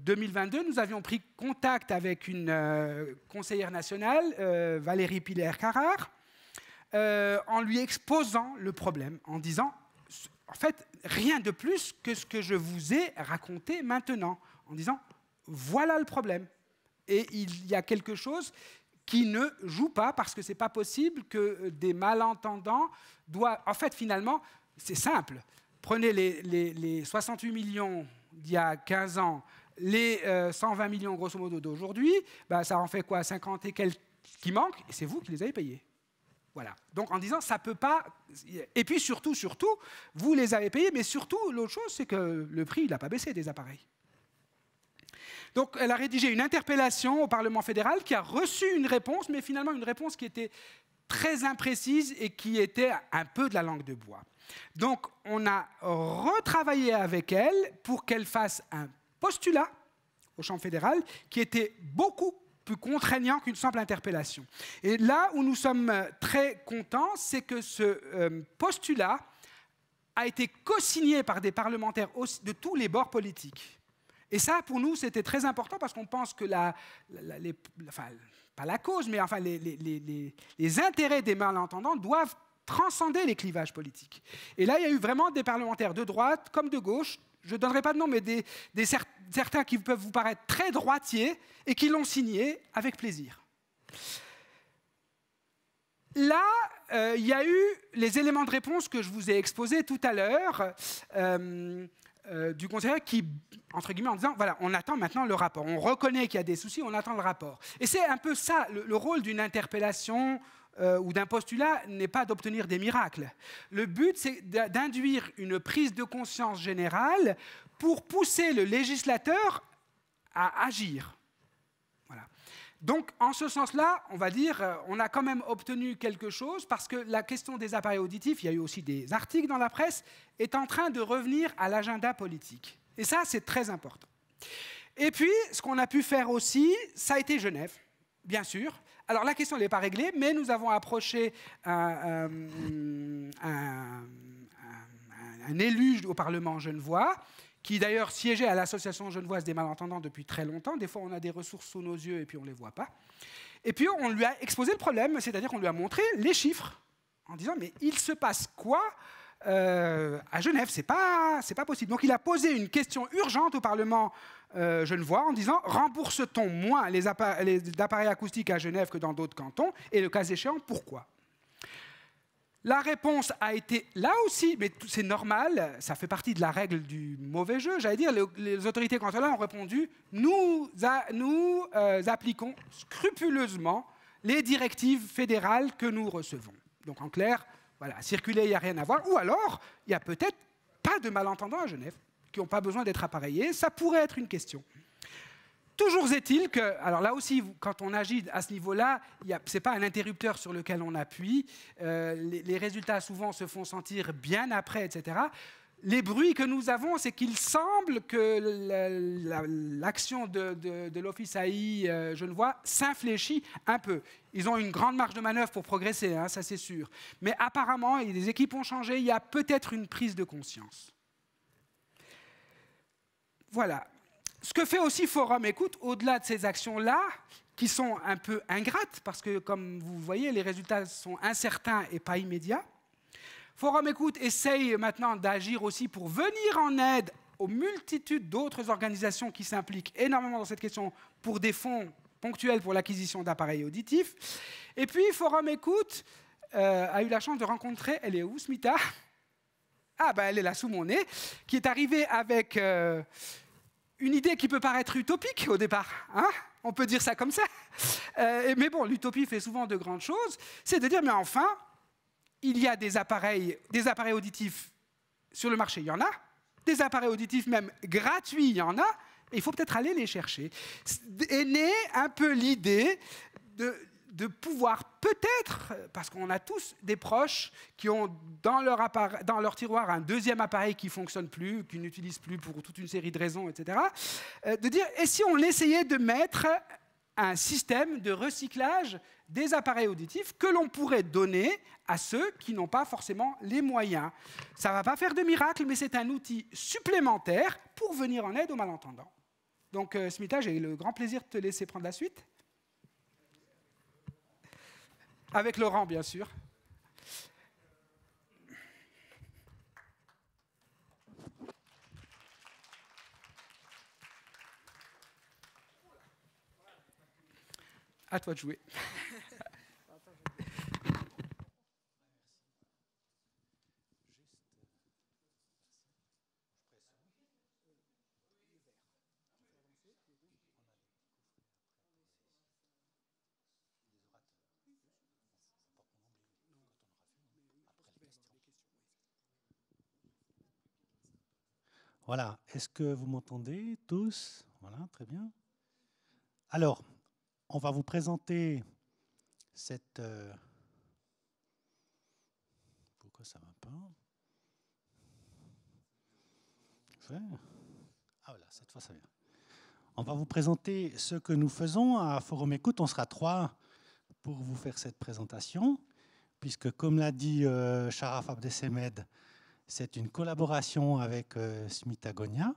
2022, nous avions pris contact avec une conseillère nationale, Valérie Piller-Carrard, en lui exposant le problème, en disant, en fait, rien de plus que ce que je vous ai raconté maintenant, en disant, voilà le problème. Et il y a quelque chose qui ne joue pas, parce que ce n'est pas possible que des malentendants doivent... En fait, finalement, c'est simple. Prenez les 68 millions d'il y a 15 ans, les 120 millions, grosso modo, d'aujourd'hui, bah, ça en fait quoi, 50 et quelques qui manquent, et c'est vous qui les avez payés. Voilà. Donc, en disant, ça ne peut pas... Et puis, surtout, vous les avez payés, mais surtout, l'autre chose, c'est que le prix, il n'a pas baissé des appareils. Donc, elle a rédigé une interpellation au Parlement fédéral qui a reçu une réponse, mais finalement une réponse qui était très imprécise et qui était un peu de la langue de bois. Donc, on a retravaillé avec elle pour qu'elle fasse un postulat au Champ fédéral qui était beaucoup plus contraignant qu'une simple interpellation. Et là où nous sommes très contents, c'est que ce postulat a été co-signé par des parlementaires de tous les bords politiques. Et ça, pour nous, c'était très important parce qu'on pense que pas la cause, mais enfin les intérêts des malentendants doivent transcender les clivages politiques. Et là, il y a eu vraiment des parlementaires de droite comme de gauche, je ne donnerai pas de nom, mais certains qui peuvent vous paraître très droitiers et qui l'ont signé avec plaisir. Là, il y a eu les éléments de réponse que je vous ai exposés tout à l'heure. Du conseiller qui, entre guillemets, en disant, voilà, on attend maintenant le rapport. On reconnaît qu'il y a des soucis, on attend le rapport. Et c'est un peu ça, le rôle d'une interpellation ou d'un postulat n'est pas d'obtenir des miracles. Le but, c'est d'induire une prise de conscience générale pour pousser le législateur à agir. Voilà. Donc, en ce sens-là, on va dire, on a quand même obtenu quelque chose parce que la question des appareils auditifs, il y a eu aussi des articles dans la presse, est en train de revenir à l'agenda politique. Et ça, c'est très important. Et puis, ce qu'on a pu faire aussi, ça a été Genève, bien sûr. Alors, la question n'est pas réglée, mais nous avons approché un élu au Parlement genevois, qui d'ailleurs siégeait à l'association genevoise des malentendants depuis très longtemps. Des fois, on a des ressources sous nos yeux et puis on ne les voit pas. Et puis, on lui a exposé le problème, c'est-à-dire qu'on lui a montré les chiffres, en disant, mais il se passe quoi à Genève? C'est pas possible. Donc, il a posé une question urgente au Parlement genevois en disant, rembourse-t-on moins les appareils acoustiques à Genève que dans d'autres cantons? Et le cas échéant, pourquoi? La réponse a été, là aussi, mais c'est normal, ça fait partie de la règle du mauvais jeu, j'allais dire, les autorités cantonales ont répondu, nous appliquons scrupuleusement les directives fédérales que nous recevons. Donc en clair, voilà, circuler, il n'y a rien à voir, ou alors, il n'y a peut-être pas de malentendants à Genève, qui n'ont pas besoin d'être appareillés, ça pourrait être une question. Toujours est-il que, alors là aussi, quand on agit à ce niveau-là, ce n'est pas un interrupteur sur lequel on appuie. Les résultats souvent se font sentir bien après, etc. Les bruits que nous avons, c'est qu'il semble que l'action de l'Office AI genevois s'infléchit un peu. Ils ont une grande marge de manœuvre pour progresser, hein, ça c'est sûr. Mais apparemment, les équipes ont changé, il y a peut-être une prise de conscience. Voilà. Ce que fait aussi Forum Écoute, au-delà de ces actions-là, qui sont un peu ingrates, parce que, comme vous voyez, les résultats sont incertains et pas immédiats, Forum Écoute essaye maintenant d'agir aussi pour venir en aide aux multitudes d'autres organisations qui s'impliquent énormément dans cette question pour des fonds ponctuels pour l'acquisition d'appareils auditifs. Et puis, Forum Écoute a eu la chance de rencontrer, elle est où, Smita? Ah, ben elle est là sous mon nez, qui est arrivée avec une idée qui peut paraître utopique au départ, hein, on peut dire ça comme ça. Mais bon, l'utopie fait souvent de grandes choses, c'est de dire, mais enfin, il y a des appareils auditifs sur le marché, il y en a, des appareils auditifs même gratuits, il y en a, et il faut peut-être aller les chercher. Est née un peu l'idée de pouvoir peut-être, parce qu'on a tous des proches qui ont dans leur tiroir un deuxième appareil qui ne fonctionne plus, qu'ils n'utilisent plus pour toute une série de raisons, etc., de dire, et si on essayait de mettre un système de recyclage des appareils auditifs que l'on pourrait donner à ceux qui n'ont pas forcément les moyens. Ça ne va pas faire de miracle, mais c'est un outil supplémentaire pour venir en aide aux malentendants. Donc, Smita, j'ai le grand plaisir de te laisser prendre la suite. Avec Laurent, bien sûr. À toi de jouer. Voilà, est-ce que vous m'entendez tous? Voilà, très bien. Alors, on va vous présenter cette... Pourquoi ça ne va pas? Ah voilà, cette fois ça vient. On va vous présenter ce que nous faisons à Forum Écoute. On sera 3 pour vous faire cette présentation, puisque comme l'a dit Sharaf Abdesemed, c'est une collaboration avec Smita Gonia.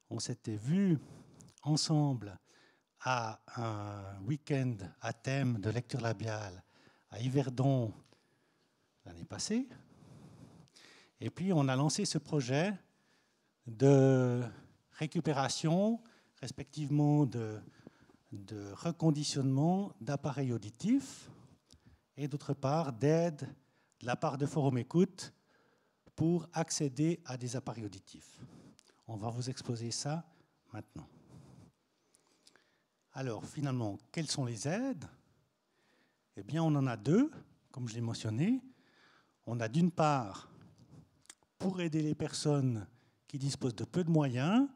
On s'était vus ensemble à un week-end à thème de lecture labiale à Yverdon l'année passée. Et puis on a lancé ce projet de récupération, respectivement de reconditionnement d'appareils auditifs et d'autre part d'aide de la part de Forum Écoute pour accéder à des appareils auditifs. On va vous exposer ça maintenant. Alors, finalement, quelles sont les aides? Eh bien, on en a 2, comme je l'ai mentionné. On a d'une part, pour aider les personnes qui disposent de peu de moyens,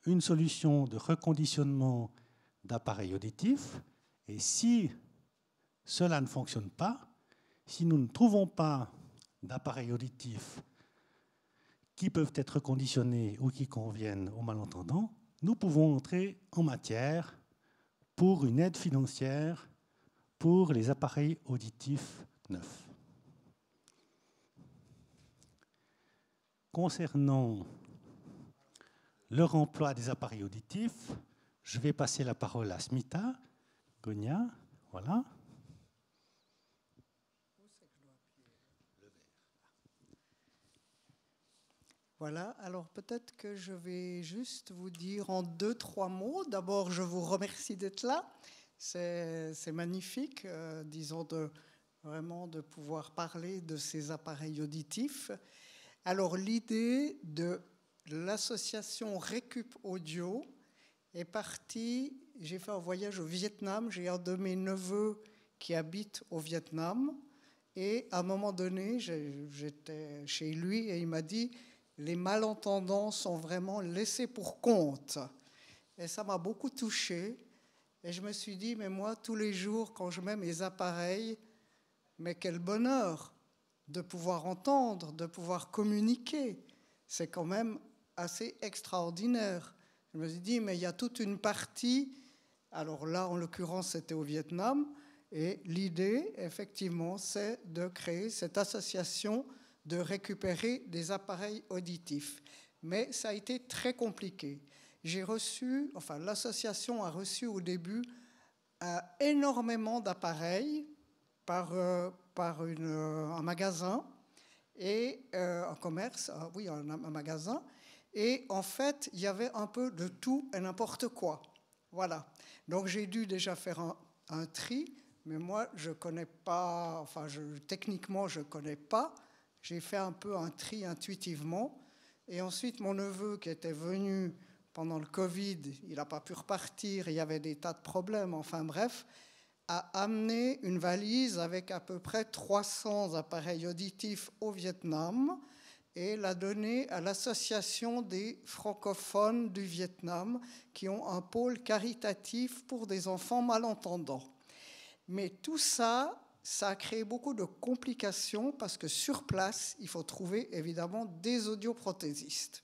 une solution de reconditionnement d'appareils auditifs. Et si cela ne fonctionne pas, si nous ne trouvons pas d'appareils auditifs qui peuvent être reconditionnés ou qui conviennent aux malentendants, nous pouvons entrer en matière pour une aide financière pour les appareils auditifs neufs. Concernant le remploi des appareils auditifs, je vais passer la parole à Smita Gonia. Voilà. Voilà, alors peut-être que je vais juste vous dire en 2-3 mots. D'abord, je vous remercie d'être là. C'est magnifique, disons, vraiment de pouvoir parler de ces appareils auditifs. Alors, l'idée de l'association Récup Audio est partie. J'ai fait un voyage au Vietnam. J'ai un de mes neveux qui habite au Vietnam. Et à un moment donné, j'étais chez lui et il m'a dit... Les malentendants sont vraiment laissés pour compte. Et ça m'a beaucoup touchée. Et je me suis dit, mais moi, tous les jours, quand je mets mes appareils, mais quel bonheur de pouvoir entendre, de pouvoir communiquer. C'est quand même assez extraordinaire. Je me suis dit, mais il y a toute une partie, alors là, en l'occurrence, c'était au Vietnam, et l'idée, effectivement, c'est de créer cette association de récupérer des appareils auditifs. Mais ça a été très compliqué. L'association a reçu au début énormément d'appareils par un magasin et un commerce, un magasin. Et en fait, il y avait un peu de tout et n'importe quoi. Voilà. Donc j'ai dû déjà faire un tri, mais moi, je ne connais pas, enfin, techniquement, je ne connais pas. J'ai fait un peu un tri intuitivement. Et ensuite, mon neveu, qui était venu pendant le Covid, il n'a pas pu repartir, il y avait des tas de problèmes, enfin bref, a amené une valise avec à peu près 300 appareils auditifs au Vietnam et l'a donné à l'association des francophones du Vietnam qui ont un pôle caritatif pour des enfants malentendants. Mais tout ça, ça a créé beaucoup de complications parce que sur place, il faut trouver évidemment des audioprothésistes.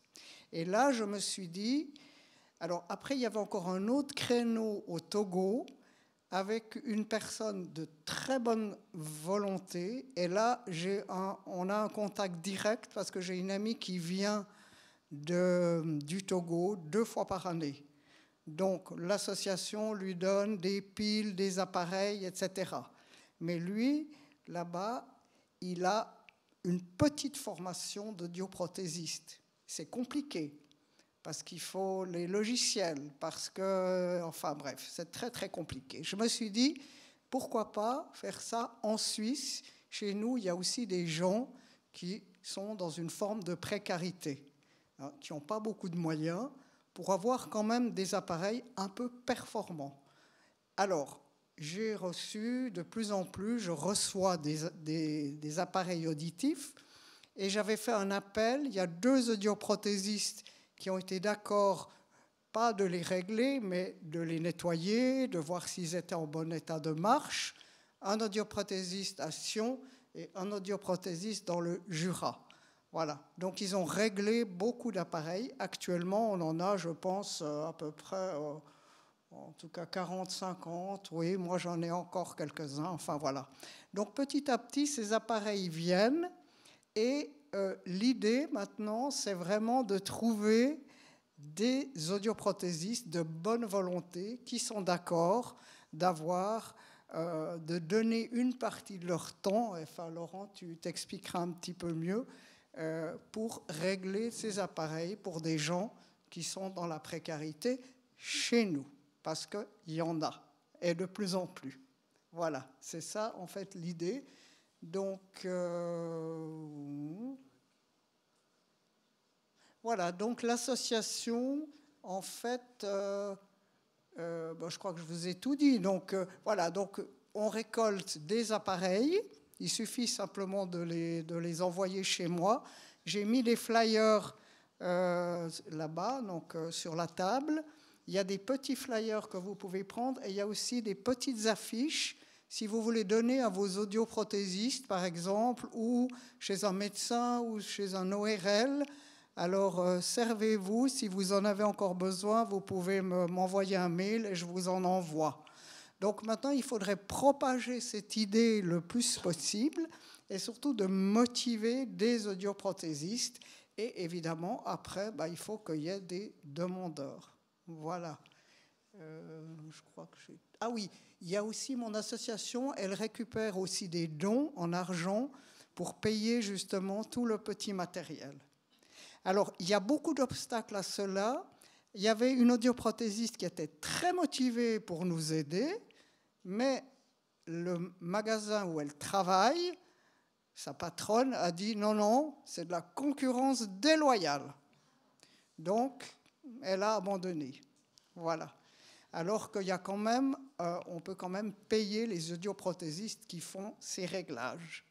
Et là, je me suis dit, alors après, il y avait encore un autre créneau au Togo avec une personne de très bonne volonté. Et là, on a un contact direct parce que j'ai une amie qui vient du Togo 2 fois par année. Donc, l'association lui donne des piles, des appareils, etc. Mais lui, là-bas, il a une petite formation d'audioprothésiste. C'est compliqué parce qu'il faut les logiciels, parce que, enfin bref, c'est très très compliqué. Je me suis dit, pourquoi pas faire ça en Suisse? Chez nous, il y a aussi des gens qui sont dans une forme de précarité, hein, qui n'ont pas beaucoup de moyens, pour avoir quand même des appareils un peu performants. Alors, j'ai reçu de plus en plus, je reçois des appareils auditifs, et j'avais fait un appel, il y a 2 audioprothésistes qui ont été d'accord, pas de les régler, mais de les nettoyer, de voir s'ils étaient en bon état de marche, un audioprothésiste à Sion et un audioprothésiste dans le Jura. Voilà, donc ils ont réglé beaucoup d'appareils. Actuellement, on en a, je pense, à peu près, en tout cas 40, 50. Oui, moi j'en ai encore quelques-uns, enfin voilà. Donc petit à petit, ces appareils viennent et l'idée maintenant, c'est vraiment de trouver des audioprothésistes de bonne volonté qui sont d'accord de donner une partie de leur temps, enfin Laurent, tu t'expliqueras un petit peu mieux, pour régler ces appareils pour des gens qui sont dans la précarité chez nous, parce qu'il y en a, et de plus en plus. Voilà, c'est ça en fait l'idée. Donc, voilà, donc l'association, en fait, je crois que je vous ai tout dit. Donc, voilà, donc on récolte des appareils. Il suffit simplement de les envoyer chez moi. J'ai mis des flyers là-bas, donc sur la table. Il y a des petits flyers que vous pouvez prendre et il y a aussi des petites affiches si vous voulez donner à vos audioprothésistes, par exemple, ou chez un médecin ou chez un ORL. Alors, servez-vous. Si vous en avez encore besoin, vous pouvez m'envoyer un mail et je vous en envoie. Donc maintenant, il faudrait propager cette idée le plus possible et surtout de motiver des audioprothésistes. Et évidemment, après, il faut qu'il y ait des demandeurs. Voilà. Je crois que j'ai... Ah oui, il y a aussi mon association, elle récupère aussi des dons en argent pour payer justement tout le petit matériel. Alors, il y a beaucoup d'obstacles à cela. Il y avait une audioprothésiste qui était très motivée pour nous aider, mais le magasin où elle travaille, sa patronne a dit non, c'est de la concurrence déloyale. Donc, elle a abandonné. Voilà. Alors qu'il y a quand même, on peut quand même payer les audioprothésistes qui font ces réglages.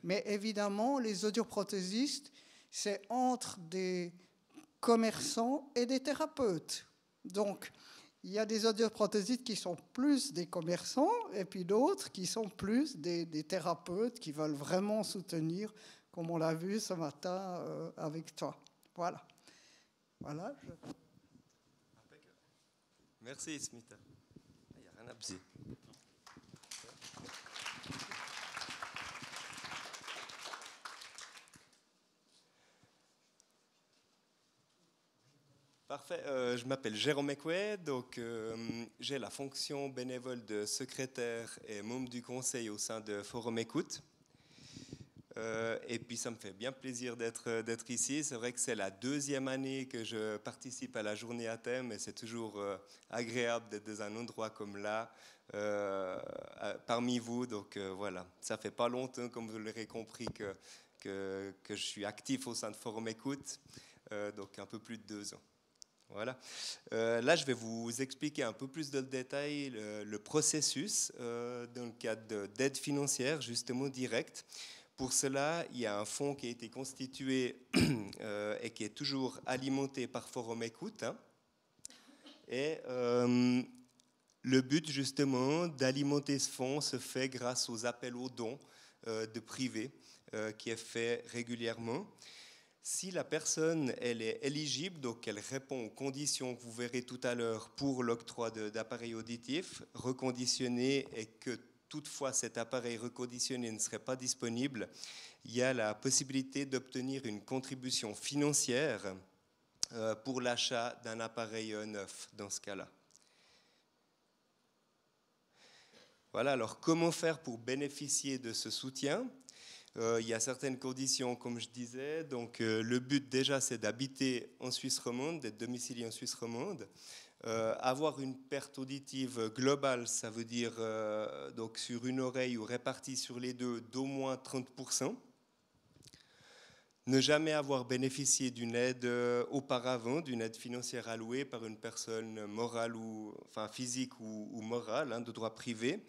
Mais évidemment, les audioprothésistes, c'est entre des commerçants et des thérapeutes. Donc, il y a des audioprothésistes qui sont plus des commerçants et puis d'autres qui sont plus des thérapeutes qui veulent vraiment soutenir, comme on l'a vu ce matin avec toi. Voilà. Voilà. Merci, Smita. Il n'y a rien à baiser. Parfait. Je m'appelle Jérôme Ekwe, donc j'ai la fonction bénévole de secrétaire et membre du conseil au sein de Forum Écoute. Et puis ça me fait bien plaisir d'être ici. C'est vrai que c'est la deuxième année que je participe à la journée à thème et c'est toujours agréable d'être dans un endroit comme là, parmi vous. Donc voilà, ça fait pas longtemps, comme vous l'aurez compris, que je suis actif au sein de Forum Écoute, donc un peu plus de 2 ans. Voilà. Là, je vais vous expliquer un peu plus de détails le processus dans le cadre d'aide financière, justement directe. Pour cela, il y a un fonds qui a été constitué et qui est toujours alimenté par Forum Écoute. Hein. Et le but, justement, d'alimenter ce fonds se fait grâce aux appels aux dons de privés qui est fait régulièrement. Si la personne elle est éligible, donc elle répond aux conditions que vous verrez tout à l'heure pour l'octroi d'appareils auditifs reconditionnés et que toutefois cet appareil reconditionné ne serait pas disponible, il y a la possibilité d'obtenir une contribution financière pour l'achat d'un appareil neuf dans ce cas-là. Voilà, alors comment faire pour bénéficier de ce soutien ? Il y a certaines conditions, comme je disais. Donc, le but déjà, c'est d'habiter en Suisse romande, d'être domicilié en Suisse romande. Avoir une perte auditive globale, ça veut dire donc sur une oreille ou répartie sur les deux d'au moins 30%. Ne jamais avoir bénéficié d'une aide auparavant, d'une aide financière allouée par une personne morale ou enfin physique ou morale, hein, de droit privé.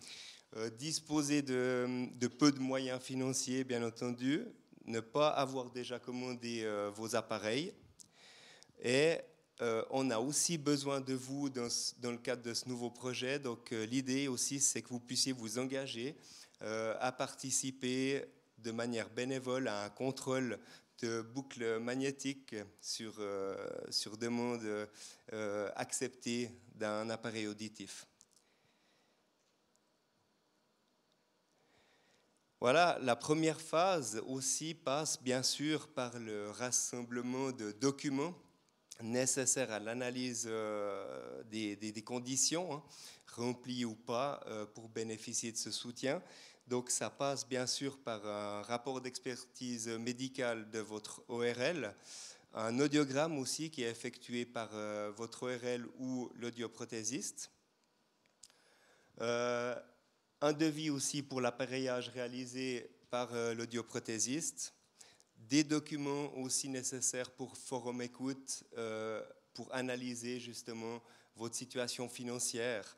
Disposer de peu de moyens financiers, bien entendu, ne pas avoir déjà commandé vos appareils. Et on a aussi besoin de vous dans le cadre de ce nouveau projet. Donc l'idée aussi, c'est que vous puissiez vous engager à participer de manière bénévole à un contrôle de boucles magnétiques sur demande acceptée d'un appareil auditif. Voilà, la première phase aussi passe bien sûr par le rassemblement de documents nécessaires à l'analyse des conditions, hein, remplies ou pas, pour bénéficier de ce soutien. Donc ça passe bien sûr par un rapport d'expertise médicale de votre ORL, un audiogramme aussi qui est effectué par votre ORL ou l'audioprothésiste. Un devis aussi pour l'appareillage réalisé par l'audioprothésiste. Des documents aussi nécessaires pour Forum Écoute pour analyser justement votre situation financière.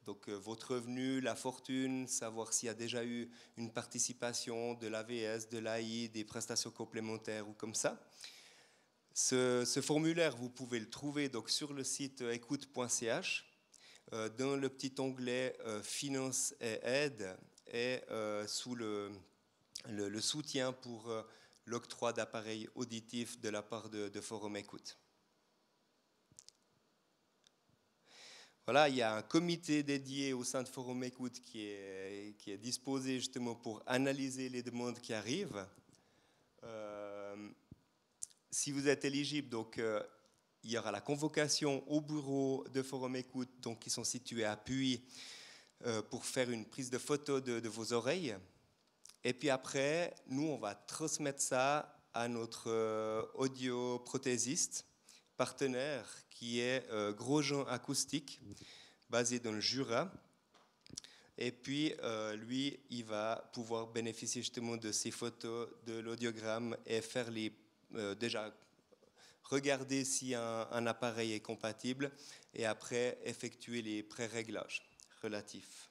Donc votre revenu, la fortune, savoir s'il y a déjà eu une participation de l'AVS, de l'AI, des prestations complémentaires ou comme ça. Ce formulaire, vous pouvez le trouver donc, sur le site écoute.ch. Dans le petit onglet Finances et aide et sous le soutien pour l'octroi d'appareils auditifs de la part de Forum Écoute. Voilà, il y a un comité dédié au sein de Forum Écoute qui est disposé justement pour analyser les demandes qui arrivent. Si vous êtes éligible, donc il y aura la convocation au bureau de Forum Écoute, donc, qui sont situés à Puy, pour faire une prise de photo de vos oreilles. Et puis après, nous, on va transmettre ça à notre audioprothésiste partenaire, qui est Grosjean Acoustique, basé dans le Jura. Et puis, lui, il va pouvoir bénéficier justement de ces photos, de l'audiogramme et faire déjà regarder si un appareil est compatible et après effectuer les pré-réglages relatifs.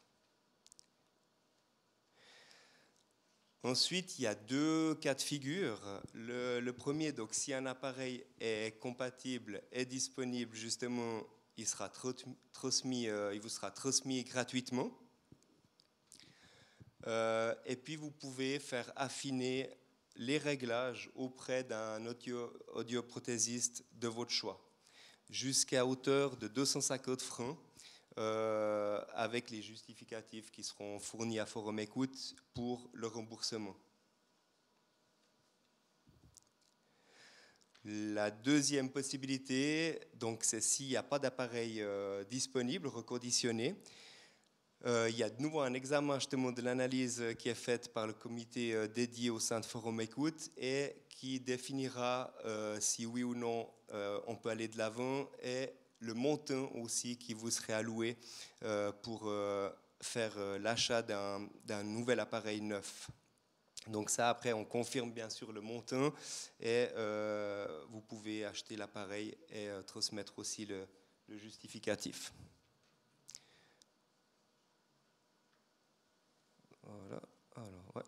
Ensuite, il y a 2 cas de figure. Le premier, donc, si un appareil est compatible, est disponible, justement, il vous sera transmis gratuitement. Et puis, vous pouvez faire affiner les réglages auprès d'un audioprothésiste de votre choix, jusqu'à hauteur de 250 francs, avec les justificatifs qui seront fournis à Forum Écoute pour le remboursement. La deuxième possibilité, donc, c'est s'il n'y a pas d'appareil disponible, reconditionné. Il y a de nouveau un examen justement de l'analyse qui est faite par le comité dédié au sein de Forum Écoute et qui définira si oui ou non on peut aller de l'avant, et le montant aussi qui vous serait alloué pour faire l'achat d'un nouvel appareil neuf. Donc ça, après, on confirme bien sûr le montant et vous pouvez acheter l'appareil et transmettre aussi le justificatif. Voilà. Alors, ouais.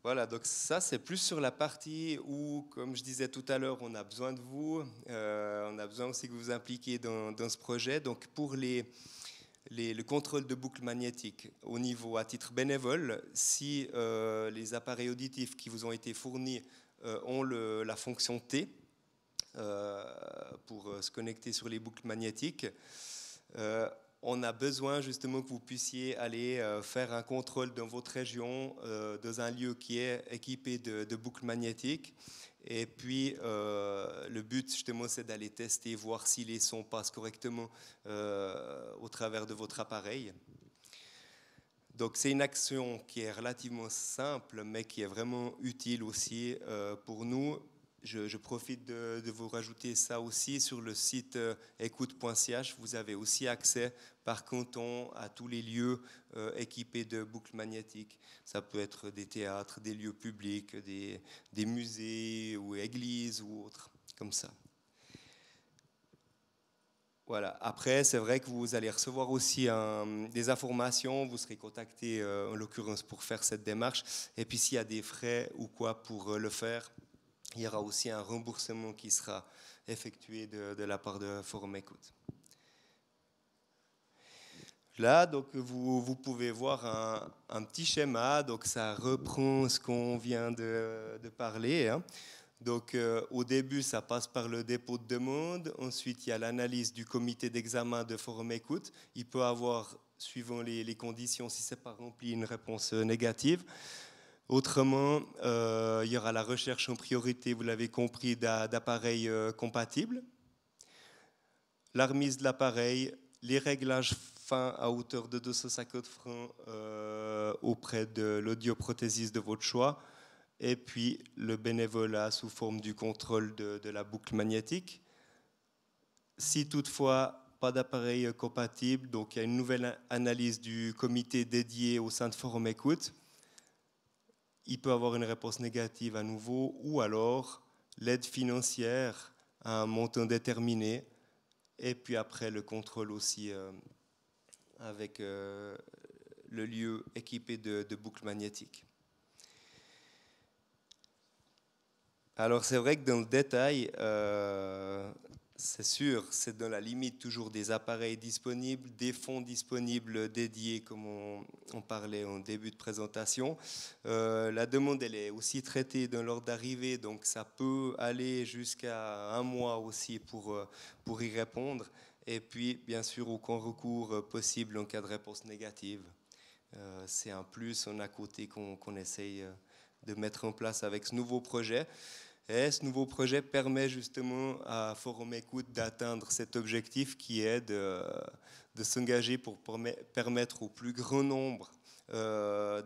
Voilà, donc ça, c'est plus sur la partie où, comme je disais tout à l'heure, on a besoin de vous. On a besoin aussi que vous vous impliquiez dans ce projet. Donc, pour le contrôle de boucle magnétique au niveau à titre bénévole, si les appareils auditifs qui vous ont été fournis ont la fonction T pour se connecter sur les boucles magnétiques, on a besoin justement que vous puissiez aller faire un contrôle dans votre région, dans un lieu qui est équipé de boucles magnétiques. Et puis, le but, justement, c'est d'aller tester, voir si les sons passent correctement au travers de votre appareil. Donc, c'est une action qui est relativement simple, mais qui est vraiment utile aussi pour nous. Je profite de vous rajouter ça aussi sur le site écoute.ch. Vous avez aussi accès par canton à tous les lieux équipés de boucles magnétiques. Ça peut être des théâtres, des lieux publics, des musées ou églises ou autres, comme ça. Voilà. Après, c'est vrai que vous allez recevoir aussi des informations. Vous serez contacté, en l'occurrence, pour faire cette démarche. Et puis, s'il y a des frais ou quoi pour le faire, il y aura aussi un remboursement qui sera effectué de la part de Forum Écoute. Là, donc, vous pouvez voir un petit schéma. Donc, ça reprend ce qu'on vient de parler, hein. Donc, au début, ça passe par le dépôt de demande. Ensuite, il y a l'analyse du comité d'examen de Forum Écoute. Il peut avoir, suivant les conditions, si ce n'est pas rempli, une réponse négative. Autrement, il y aura la recherche en priorité, vous l'avez compris, d'appareils compatibles. La remise de l'appareil, les réglages fins à hauteur de 250 francs auprès de l'audioprothésiste de votre choix. Et puis le bénévolat sous forme du contrôle de la boucle magnétique. Si toutefois pas d'appareil compatible, donc il y a une nouvelle analyse du comité dédié au sein de Forum Écoute. Il peut avoir une réponse négative à nouveau, ou alors l'aide financière à un montant déterminé, et puis après le contrôle aussi avec le lieu équipé de boucles magnétiques. Alors c'est vrai que dans le détail, c'est sûr, c'est dans la limite toujours des appareils disponibles, des fonds disponibles dédiés, comme on parlait en début de présentation. La demande, elle est aussi traitée dans l'ordre d'arrivée, donc ça peut aller jusqu'à 1 mois aussi pour y répondre. Et puis, bien sûr, aucun recours possible en cas de réponse négative. C'est un plus, un à côté qu'on essaye de mettre en place avec ce nouveau projet. Et ce nouveau projet permet justement à Forum Écoute d'atteindre cet objectif qui est de s'engager pour permettre au plus grand nombre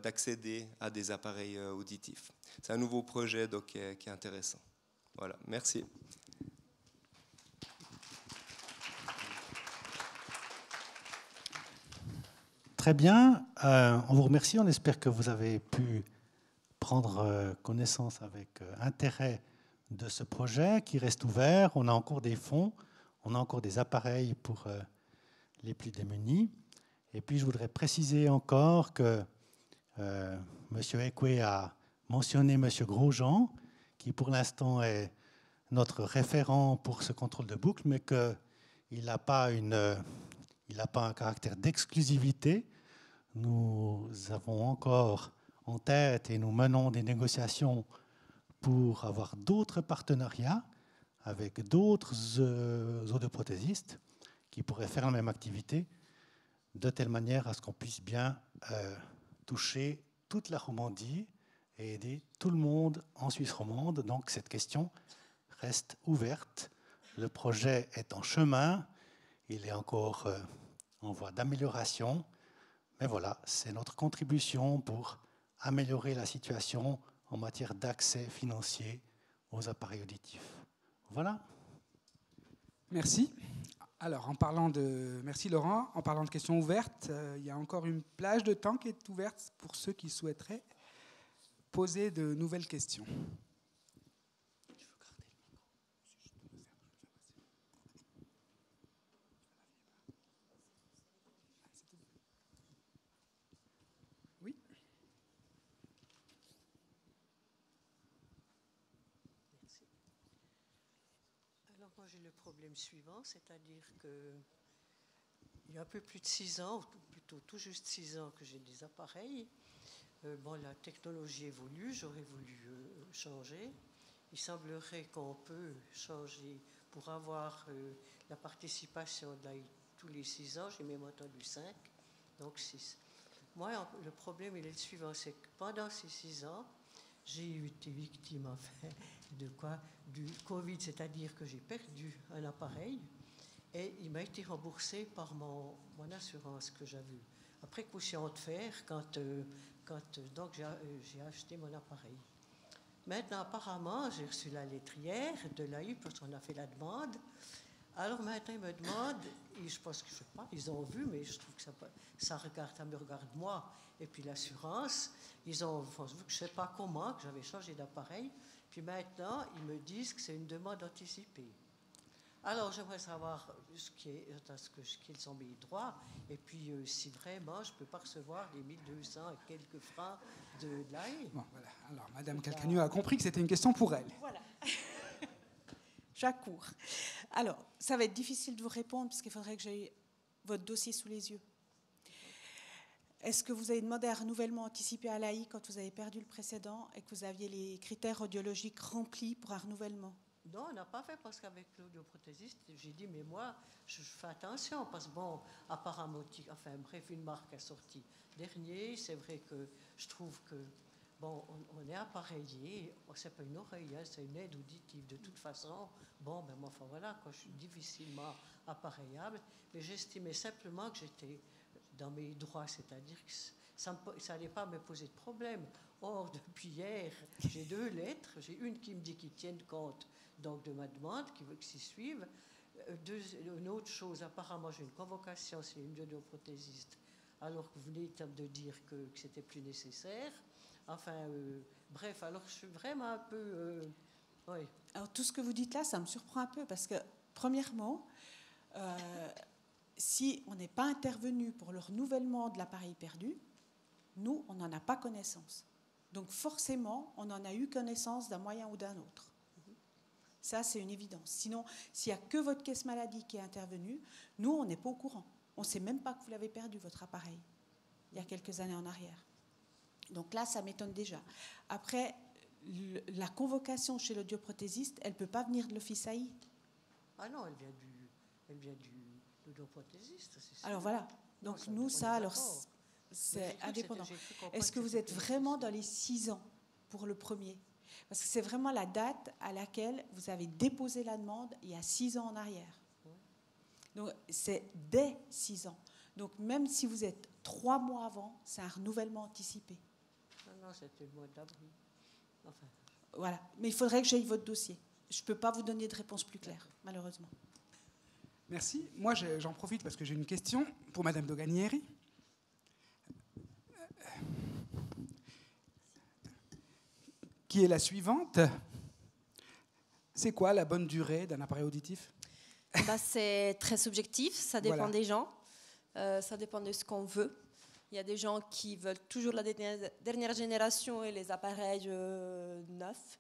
d'accéder à des appareils auditifs. C'est un nouveau projet donc, qui est intéressant. Voilà, merci. Très bien, on vous remercie. On espère que vous avez pu prendre connaissance avec intérêt de ce projet qui reste ouvert. On a encore des fonds, on a encore des appareils pour les plus démunis. Et puis je voudrais préciser encore que M. Ekwe a mentionné M. Grosjean, qui pour l'instant est notre référent pour ce contrôle de boucle, mais qu'il n'a pas un caractère d'exclusivité. Nous avons encore en tête et nous menons des négociations pour avoir d'autres partenariats avec d'autres audioprothésistes qui pourraient faire la même activité de telle manière à ce qu'on puisse bien toucher toute la Romandie et aider tout le monde en Suisse romande. Donc cette question reste ouverte. Le projet est en chemin, il est encore en voie d'amélioration. Mais voilà, c'est notre contribution pour améliorer la situation en matière d'accès financier aux appareils auditifs. Voilà. Merci. Alors, merci Laurent. En parlant de questions ouvertes, il y a encore une plage de temps qui est ouverte pour ceux qui souhaiteraient poser de nouvelles questions. Oui. Merci. Alors moi j'ai le problème suivant, c'est-à-dire que il y a un peu plus de 6 ans, ou plutôt tout juste 6 ans que j'ai des appareils. Bon, la technologie évolue, j'aurais voulu changer. Il semblerait qu'on peut changer pour avoir la participation de l'AI tous les 6 ans. J'ai même entendu 5, donc 6. Moi, le problème il est le suivant, c'est que pendant ces 6 ans, j'ai été victime enfin, de quoi? Du Covid, c'est-à-dire que j'ai perdu un appareil. Et il m'a été remboursé par mon assurance que j'avais. Après coup, je de faire donc j'ai acheté mon appareil. Maintenant, apparemment, j'ai reçu la lettre hier de l'AI parce qu'on a fait la demande. Alors maintenant, ils me demandent, et je pense que je sais pas, ils ont vu, mais je trouve que ça me regarde moi. Et puis l'assurance, ils ont vu que je ne sais pas comment, que j'avais changé d'appareil. Puis maintenant, ils me disent que c'est une demande anticipée. Alors, j'aimerais savoir quels sont mes droits, et puis si vraiment je ne peux pas recevoir les 1200 et quelques francs de l'AI. Bon, voilà. Alors, Madame Calcagno a compris que c'était une question pour elle. Voilà. J'accours. Alors, ça va être difficile de vous répondre, parce qu'il faudrait que j'aie votre dossier sous les yeux. Est-ce que vous avez demandé un renouvellement anticipé à l'AI quand vous avez perdu le précédent et que vous aviez les critères audiologiques remplis pour un renouvellement? Non, on n'a pas fait parce qu'avec l'audioprothésiste, j'ai dit, mais moi, je fais attention parce que, bon, apparemment, enfin, bref, une marque a sorti dernier. C'est vrai que je trouve que, bon, on est appareillé, c'est pas une oreille, hein, c'est une aide auditive de toute façon. Bon, ben, enfin, voilà, quand je suis difficilement appareillable, mais j'estimais simplement que j'étais dans mes droits, c'est-à-dire que ça n'allait pas me poser de problème. Or, depuis hier, j'ai 2 lettres. J'ai une qui me dit qu'ils tiennent compte donc, de ma demande, qui veut que s'y suivent. Une autre chose, apparemment, j'ai une convocation, c'est une audioprothésiste, alors que vous venez de dire que c'était plus nécessaire. Enfin, bref, alors je suis vraiment un peu... oui. Alors, tout ce que vous dites là, ça me surprend un peu, parce que, premièrement, si on n'est pas intervenu pour le renouvellement de l'appareil perdu, nous, on n'en a pas connaissance. Donc forcément, on en a eu connaissance d'un moyen ou d'un autre. Ça, c'est une évidence. Sinon, s'il n'y a que votre caisse maladie qui est intervenue, nous, on n'est pas au courant. On ne sait même pas que vous l'avez perdu, votre appareil, il y a quelques années en arrière. Donc là, ça m'étonne déjà. Après, la convocation chez l'audioprothésiste, elle ne peut pas venir de l'office AI. Ah non, elle vient du l'audioprothésiste, c'est sûr. Alors voilà. Donc non, nous, ça, alors... C'est indépendant. Est-ce que vous êtes vraiment dans les 6 ans pour le premier? Parce que c'est vraiment la date à laquelle vous avez déposé la demande il y a 6 ans en arrière. Donc c'est dès 6 ans. Donc même si vous êtes 3 mois avant, c'est un renouvellement anticipé. Non, c'était le mois d'avril. Enfin. Voilà. Mais il faudrait que j'aille votre dossier. Je ne peux pas vous donner de réponse plus claire, malheureusement. Merci. Moi, j'en profite parce que j'ai une question pour Madame Doganieri. Qui est la suivante. C'est quoi la bonne durée d'un appareil auditif? C'est très subjectif, ça dépend Voilà. des gens, ça dépend de ce qu'on veut. Il y a des gens qui veulent toujours la dernière génération et les appareils neufs.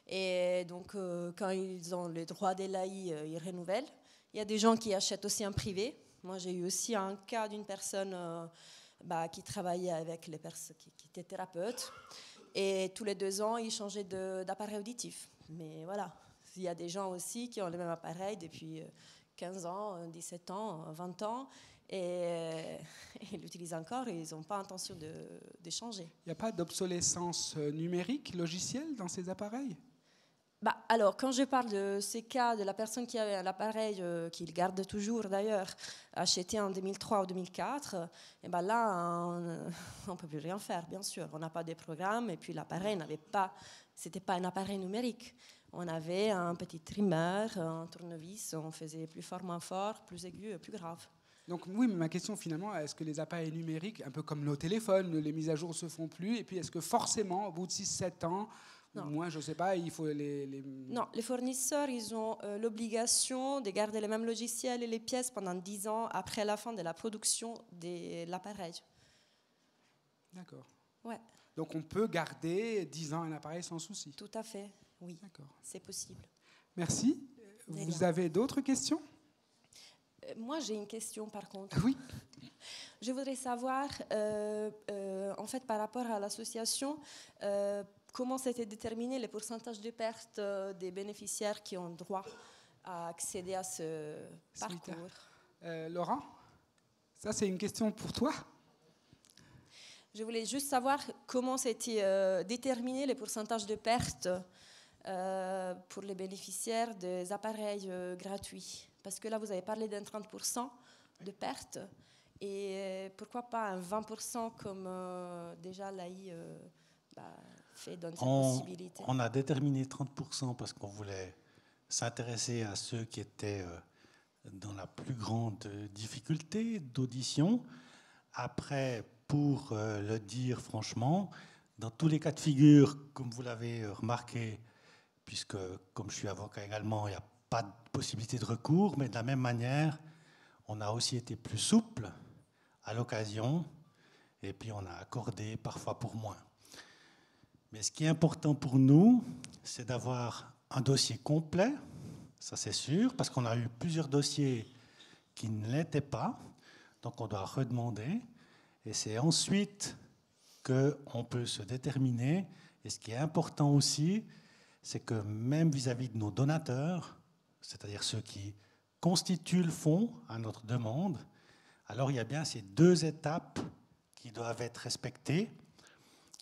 Et donc, quand ils ont les droits des LAI, ils renouvellent. Il y a des gens qui achètent aussi en privé. Moi, j'ai eu aussi un cas d'une personne qui travaillait avec les personnes qui étaient thérapeutes. Et tous les 2 ans, ils changeaient d'appareil auditif. Mais voilà, il y a des gens aussi qui ont le même appareil depuis 15 ans, 17 ans, 20 ans. Et ils l'utilisent encore et ils n'ont pas intention de changer. Il n'y a pas d'obsolescence numérique, logicielle dans ces appareils? Alors, quand je parle de ces cas de la personne qui avait un appareil, qu'il garde toujours d'ailleurs, acheté en 2003 ou 2004, et ben là, on ne peut plus rien faire, bien sûr. On n'a pas de programme, et puis l'appareil c'était pas un appareil numérique. On avait un petit trimmer, un tournevis, on faisait plus fort, moins fort, plus aigu, plus grave. Donc oui, mais ma question finalement, est-ce que les appareils numériques, un peu comme nos téléphones, les mises à jour ne se font plus, et puis est-ce que forcément, au bout de 6-7 ans, non. Moi, je ne sais pas, il faut Non, les fournisseurs, ils ont l'obligation de garder les mêmes logiciels et les pièces pendant 10 ans après la fin de la production de l'appareil. D'accord. Ouais. Donc on peut garder 10 ans un appareil sans souci. Tout à fait, oui. D'accord. C'est possible. Merci. Vous avez d'autres questions ? Moi, j'ai une question par contre. Oui. Je voudrais savoir, en fait, par rapport à l'association, comment s'était déterminé les pourcentages de pertes des bénéficiaires qui ont droit à accéder à ce parcours. Laurent, ça c'est une question pour toi. Je voulais juste savoir comment s'étaient déterminés les pourcentages de pertes pour les bénéficiaires des appareils gratuits. Parce que là, vous avez parlé d'un 30% de pertes. Et pourquoi pas un 20% comme déjà l'AI fait donne cette possibilité. On a déterminé 30% parce qu'on voulait s'intéresser à ceux qui étaient dans la plus grande difficulté d'audition. Après, pour le dire franchement, dans tous les cas de figure, comme vous l'avez remarqué, puisque comme je suis avocat également, il n'y a pas de possibilité de recours, mais de la même manière, on a aussi été plus souple à l'occasion, et puis on a accordé parfois pour moins. Mais ce qui est important pour nous, c'est d'avoir un dossier complet, ça c'est sûr, parce qu'on a eu plusieurs dossiers qui ne l'étaient pas, donc on doit redemander, et c'est ensuite qu'on peut se déterminer. Et ce qui est important aussi, c'est que même vis-à-vis de nos donateurs, c'est-à-dire ceux qui constituent le fonds à notre demande, alors il y a bien ces deux étapes qui doivent être respectées.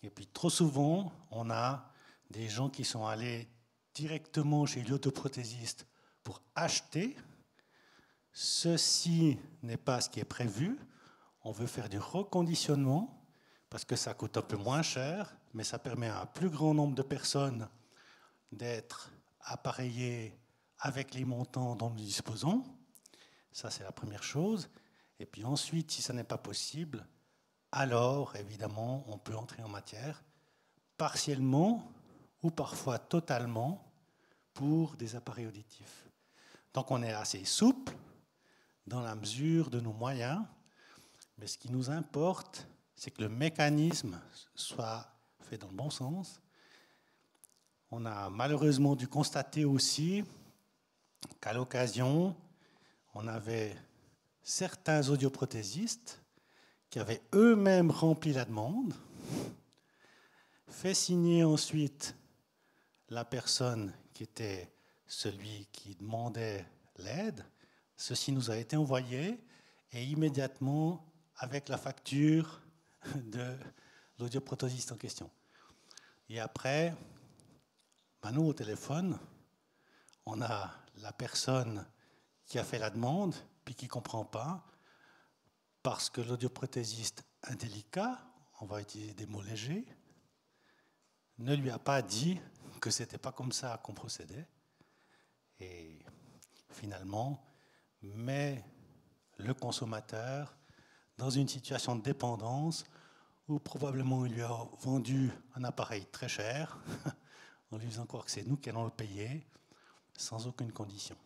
Et puis trop souvent, on a des gens qui sont allés directement chez l'autoprothésiste pour acheter. Ceci n'est pas ce qui est prévu. On veut faire du reconditionnement parce que ça coûte un peu moins cher, mais ça permet à un plus grand nombre de personnes d'être appareillées avec les montants dont nous disposons. Ça, c'est la première chose. Et puis ensuite, si ça n'est pas possible, alors, évidemment, on peut entrer en matière partiellement ou parfois totalement pour des appareils auditifs. Donc, on est assez souple dans la mesure de nos moyens, mais ce qui nous importe, c'est que le mécanisme soit fait dans le bon sens. On a malheureusement dû constater aussi qu'à l'occasion, on avait certains audioprothésistes qui avaient eux-mêmes rempli la demande, fait signer ensuite la personne qui était celui qui demandait l'aide. Ceci nous a été envoyé et immédiatement avec la facture de l'audioprothésiste en question. Et après, nous au téléphone, on a la personne qui a fait la demande puis qui ne comprend pas, parce que l'audioprothésiste indélicat, on va utiliser des mots légers, ne lui a pas dit que ce n'était pas comme ça qu'on procédait. Et finalement, met le consommateur dans une situation de dépendance où probablement il lui a vendu un appareil très cher en lui faisant croire que c'est nous qui allons le payer sans aucune condition.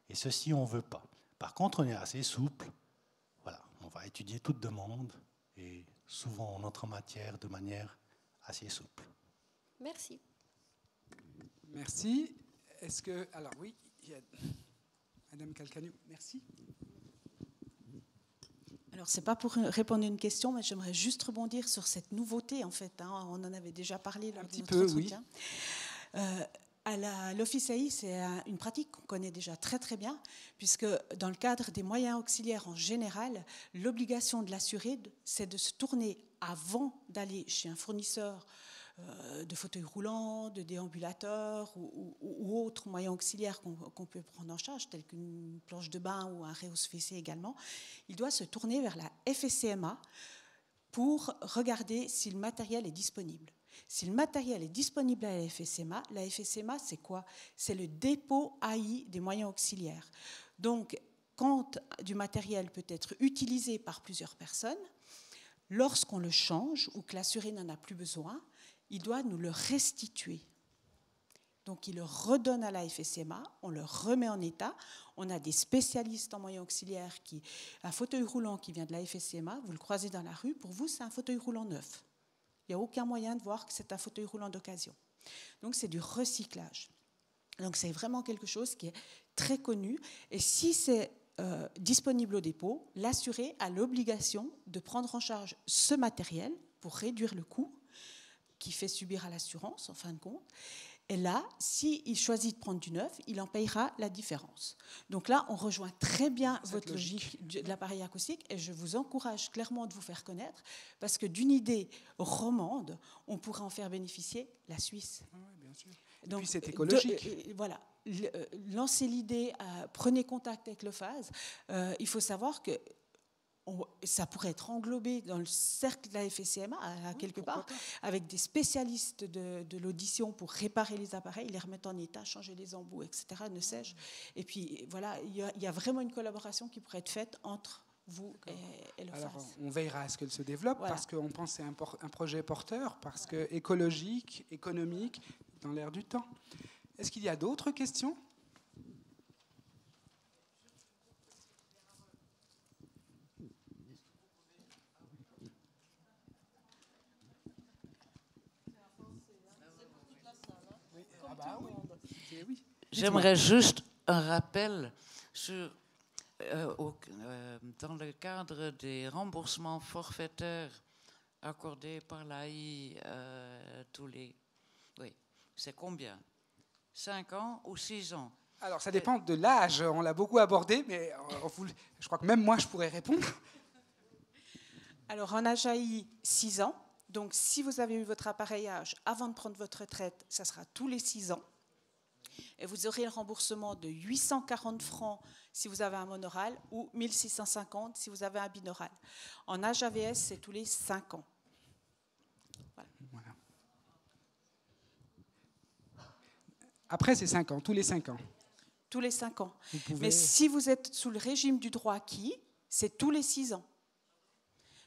Et ceci, on ne veut pas. Par contre, on est assez souple. Voilà, on va étudier toute demande et souvent on entre en matière de manière assez souple. Merci. Merci. Est-ce que... Alors oui, il y a Madame Calcagno. Merci. Alors, ce n'est pas pour répondre à une question, mais j'aimerais juste rebondir sur cette nouveauté, en fait. On en avait déjà parlé lors de notre entretien. Oui. À l'Office AI, c'est une pratique qu'on connaît déjà très très bien, puisque dans le cadre des moyens auxiliaires en général, l'obligation de l'assuré, c'est de se tourner avant d'aller chez un fournisseur de fauteuils roulants, de déambulateurs ou autres moyens auxiliaires qu'on peut prendre en charge, tels qu'une planche de bain ou un réhausse-fessé également, il doit se tourner vers la FSCMA pour regarder si le matériel est disponible. Si le matériel est disponible à la FSCMA, c'est quoi? C'est le dépôt AI des moyens auxiliaires. Donc, quand du matériel peut être utilisé par plusieurs personnes, lorsqu'on le change ou que l'assuré n'en a plus besoin, il doit nous le restituer. Donc, il le redonne à la FSCMA, on le remet en état. On a des spécialistes en moyens auxiliaires un fauteuil roulant qui vient de la FSCMA, vous le croisez dans la rue, pour vous, c'est un fauteuil roulant neuf. Il n'y a aucun moyen de voir que c'est un fauteuil roulant d'occasion. Donc, c'est du recyclage. Donc, c'est vraiment quelque chose qui est très connu. Et si c'est disponible au dépôt, l'assuré a l'obligation de prendre en charge ce matériel pour réduire le coût qu'il fait subir à l'assurance, en fin de compte. Et là, s'il choisit de prendre du neuf, il en payera la différence. Donc là, on rejoint très bien votre logique de l'appareil acoustique et je vous encourage clairement de vous faire connaître parce que d'une idée romande, on pourrait en faire bénéficier la Suisse. Oui, bien sûr. Et donc, puis c'est écologique. Voilà. Lancez l'idée, prenez contact avec le FAS. Il faut savoir que ça pourrait être englobé dans le cercle de la FSCMA, quelque part, avec des spécialistes de l'audition pour réparer les appareils, les remettre en état, changer les embouts, etc., ne sais-je. Et puis, voilà, il y a vraiment une collaboration qui pourrait être faite entre vous et le FAS. Alors, on veillera à ce qu'elle se développe parce qu'on pense que c'est un projet porteur, parce que écologique, économique, dans l'air du temps. Est-ce qu'il y a d'autres questions ? J'aimerais juste un rappel sur, dans le cadre des remboursements forfaitaires accordés par l'AI tous les... Oui, c'est combien? 5 ans ou 6 ans? Alors, ça dépend de l'âge. On l'a beaucoup abordé, mais je crois que même moi, je pourrais répondre. Alors, en âge AI, 6 ans. Donc, si vous avez eu votre appareillage avant de prendre votre retraite, ça sera tous les 6 ans. Et vous aurez le remboursement de 840 francs si vous avez un monoral ou 1650 si vous avez un binaural. En âge AVS, c'est tous les 5 ans. Voilà. Après, c'est 5 ans, tous les 5 ans. Tous les 5 ans. Mais si vous êtes sous le régime du droit acquis, c'est tous les 6 ans.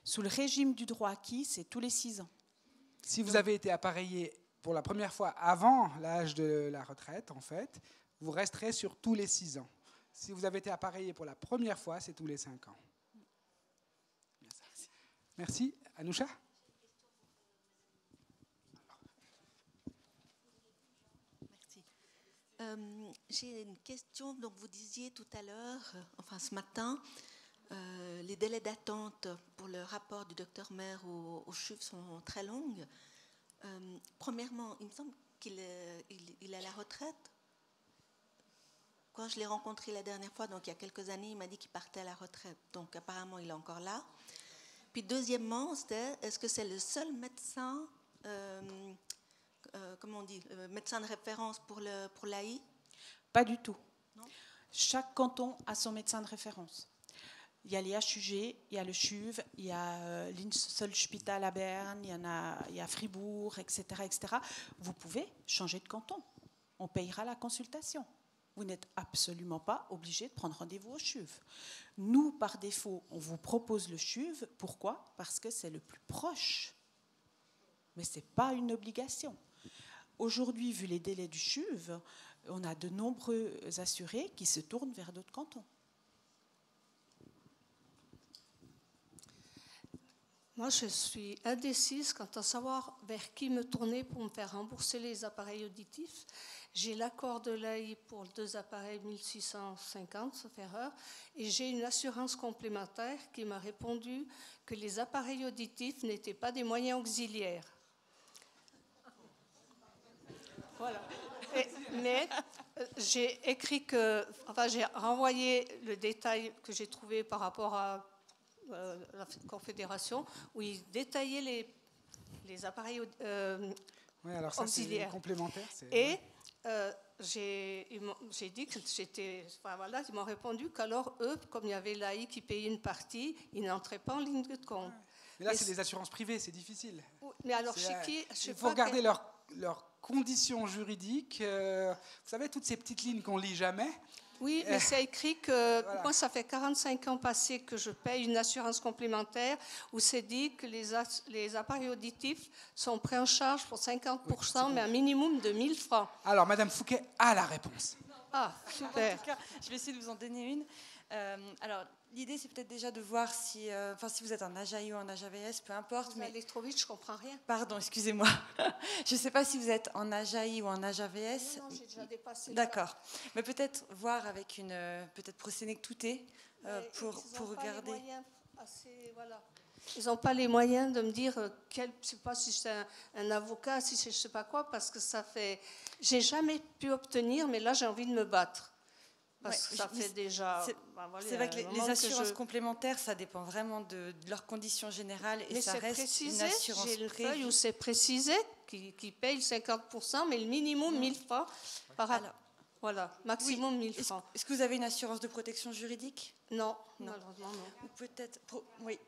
Sous le régime du droit acquis, c'est tous les 6 ans. Si vous avez été appareillé pour la première fois avant l'âge de la retraite, en fait, vous resterez sur tous les 6 ans. Si vous avez été appareillé pour la première fois, c'est tous les 5 ans. Merci. Anoucha ? Merci. J'ai une question. Donc, vous disiez tout à l'heure, enfin ce matin, les délais d'attente pour le rapport du docteur Maire au CHUV sont très longs. Premièrement, il me semble qu'il est à la retraite. Quand je l'ai rencontré la dernière fois, donc il y a quelques années, il m'a dit qu'il partait à la retraite. Donc apparemment, il est encore là. Puis deuxièmement, est-ce que c'est le seul médecin, comment on dit, médecin de référence pour l'AI? Pas du tout. Non. Chaque canton a son médecin de référence. Il y a les HUG, il y a le CHUV, il y a l'Inselspital à Berne, il y a Fribourg, etc., etc. Vous pouvez changer de canton. On payera la consultation. Vous n'êtes absolument pas obligé de prendre rendez-vous au CHUV. Nous, par défaut, on vous propose le CHUV. Pourquoi? Parce que c'est le plus proche. Mais ce n'est pas une obligation. Aujourd'hui, vu les délais du CHUV, on a de nombreux assurés qui se tournent vers d'autres cantons. Moi, je suis indécise quant à savoir vers qui me tourner pour me faire rembourser les appareils auditifs. J'ai l'accord de l'AI pour 2 appareils 1650, sauf erreur, et j'ai une assurance complémentaire qui m'a répondu que les appareils auditifs n'étaient pas des moyens auxiliaires. Voilà. Mais j'ai écrit que, enfin, j'ai renvoyé le détail que j'ai trouvé par rapport à la Confédération, où ils détaillaient les appareils Oui, alors ça, c'est auxiliaire. complémentaire. Et j'ai dit que j'étais... Enfin, voilà, ils m'ont répondu qu'alors, eux, comme il y avait l'AI qui payait une partie, ils n'entraient pas en ligne de compte. Mais là, c'est des assurances privées, c'est difficile. Mais alors, chez qui... Il faut regarder leurs conditions juridiques. Vous savez, toutes ces petites lignes qu'on lit jamais. Oui, mais c'est écrit que moi, ça fait 45 ans passés que je paye une assurance complémentaire où c'est dit que les appareils auditifs sont pris en charge pour 50%, mais un minimum de 1000 francs. Alors, Madame Fouquet a la réponse. Ah, super. En tout cas, je vais essayer de vous en donner une. Alors, l'idée, c'est peut-être déjà de voir si vous êtes en AJAI ou en AJAVS, peu importe. Vous allez trop vite, je ne comprends rien. Pardon, excusez-moi. Je ne sais pas si vous êtes en AJAI ou en AJAVS. Non, j'ai déjà dépassé. D'accord. Mais peut-être voir avec peut-être procéder que tout est pour regarder. Ils n'ont pas les moyens de me dire, je ne sais pas si c'est un avocat, si c'est je ne sais pas quoi, parce que ça fait... J'ai jamais pu obtenir, mais là, j'ai envie de me battre. Parce que ça fait déjà... C'est vrai que les assurances complémentaires, ça dépend vraiment de leurs conditions générales et mais ça reste précisé, une assurance j'ai une feuille où c'est précisé qui paye 50%, mais le minimum 1000 francs par an. Voilà, maximum 1000 francs. Est-ce que vous avez une assurance de protection juridique? Non, malheureusement non. Ou peut-être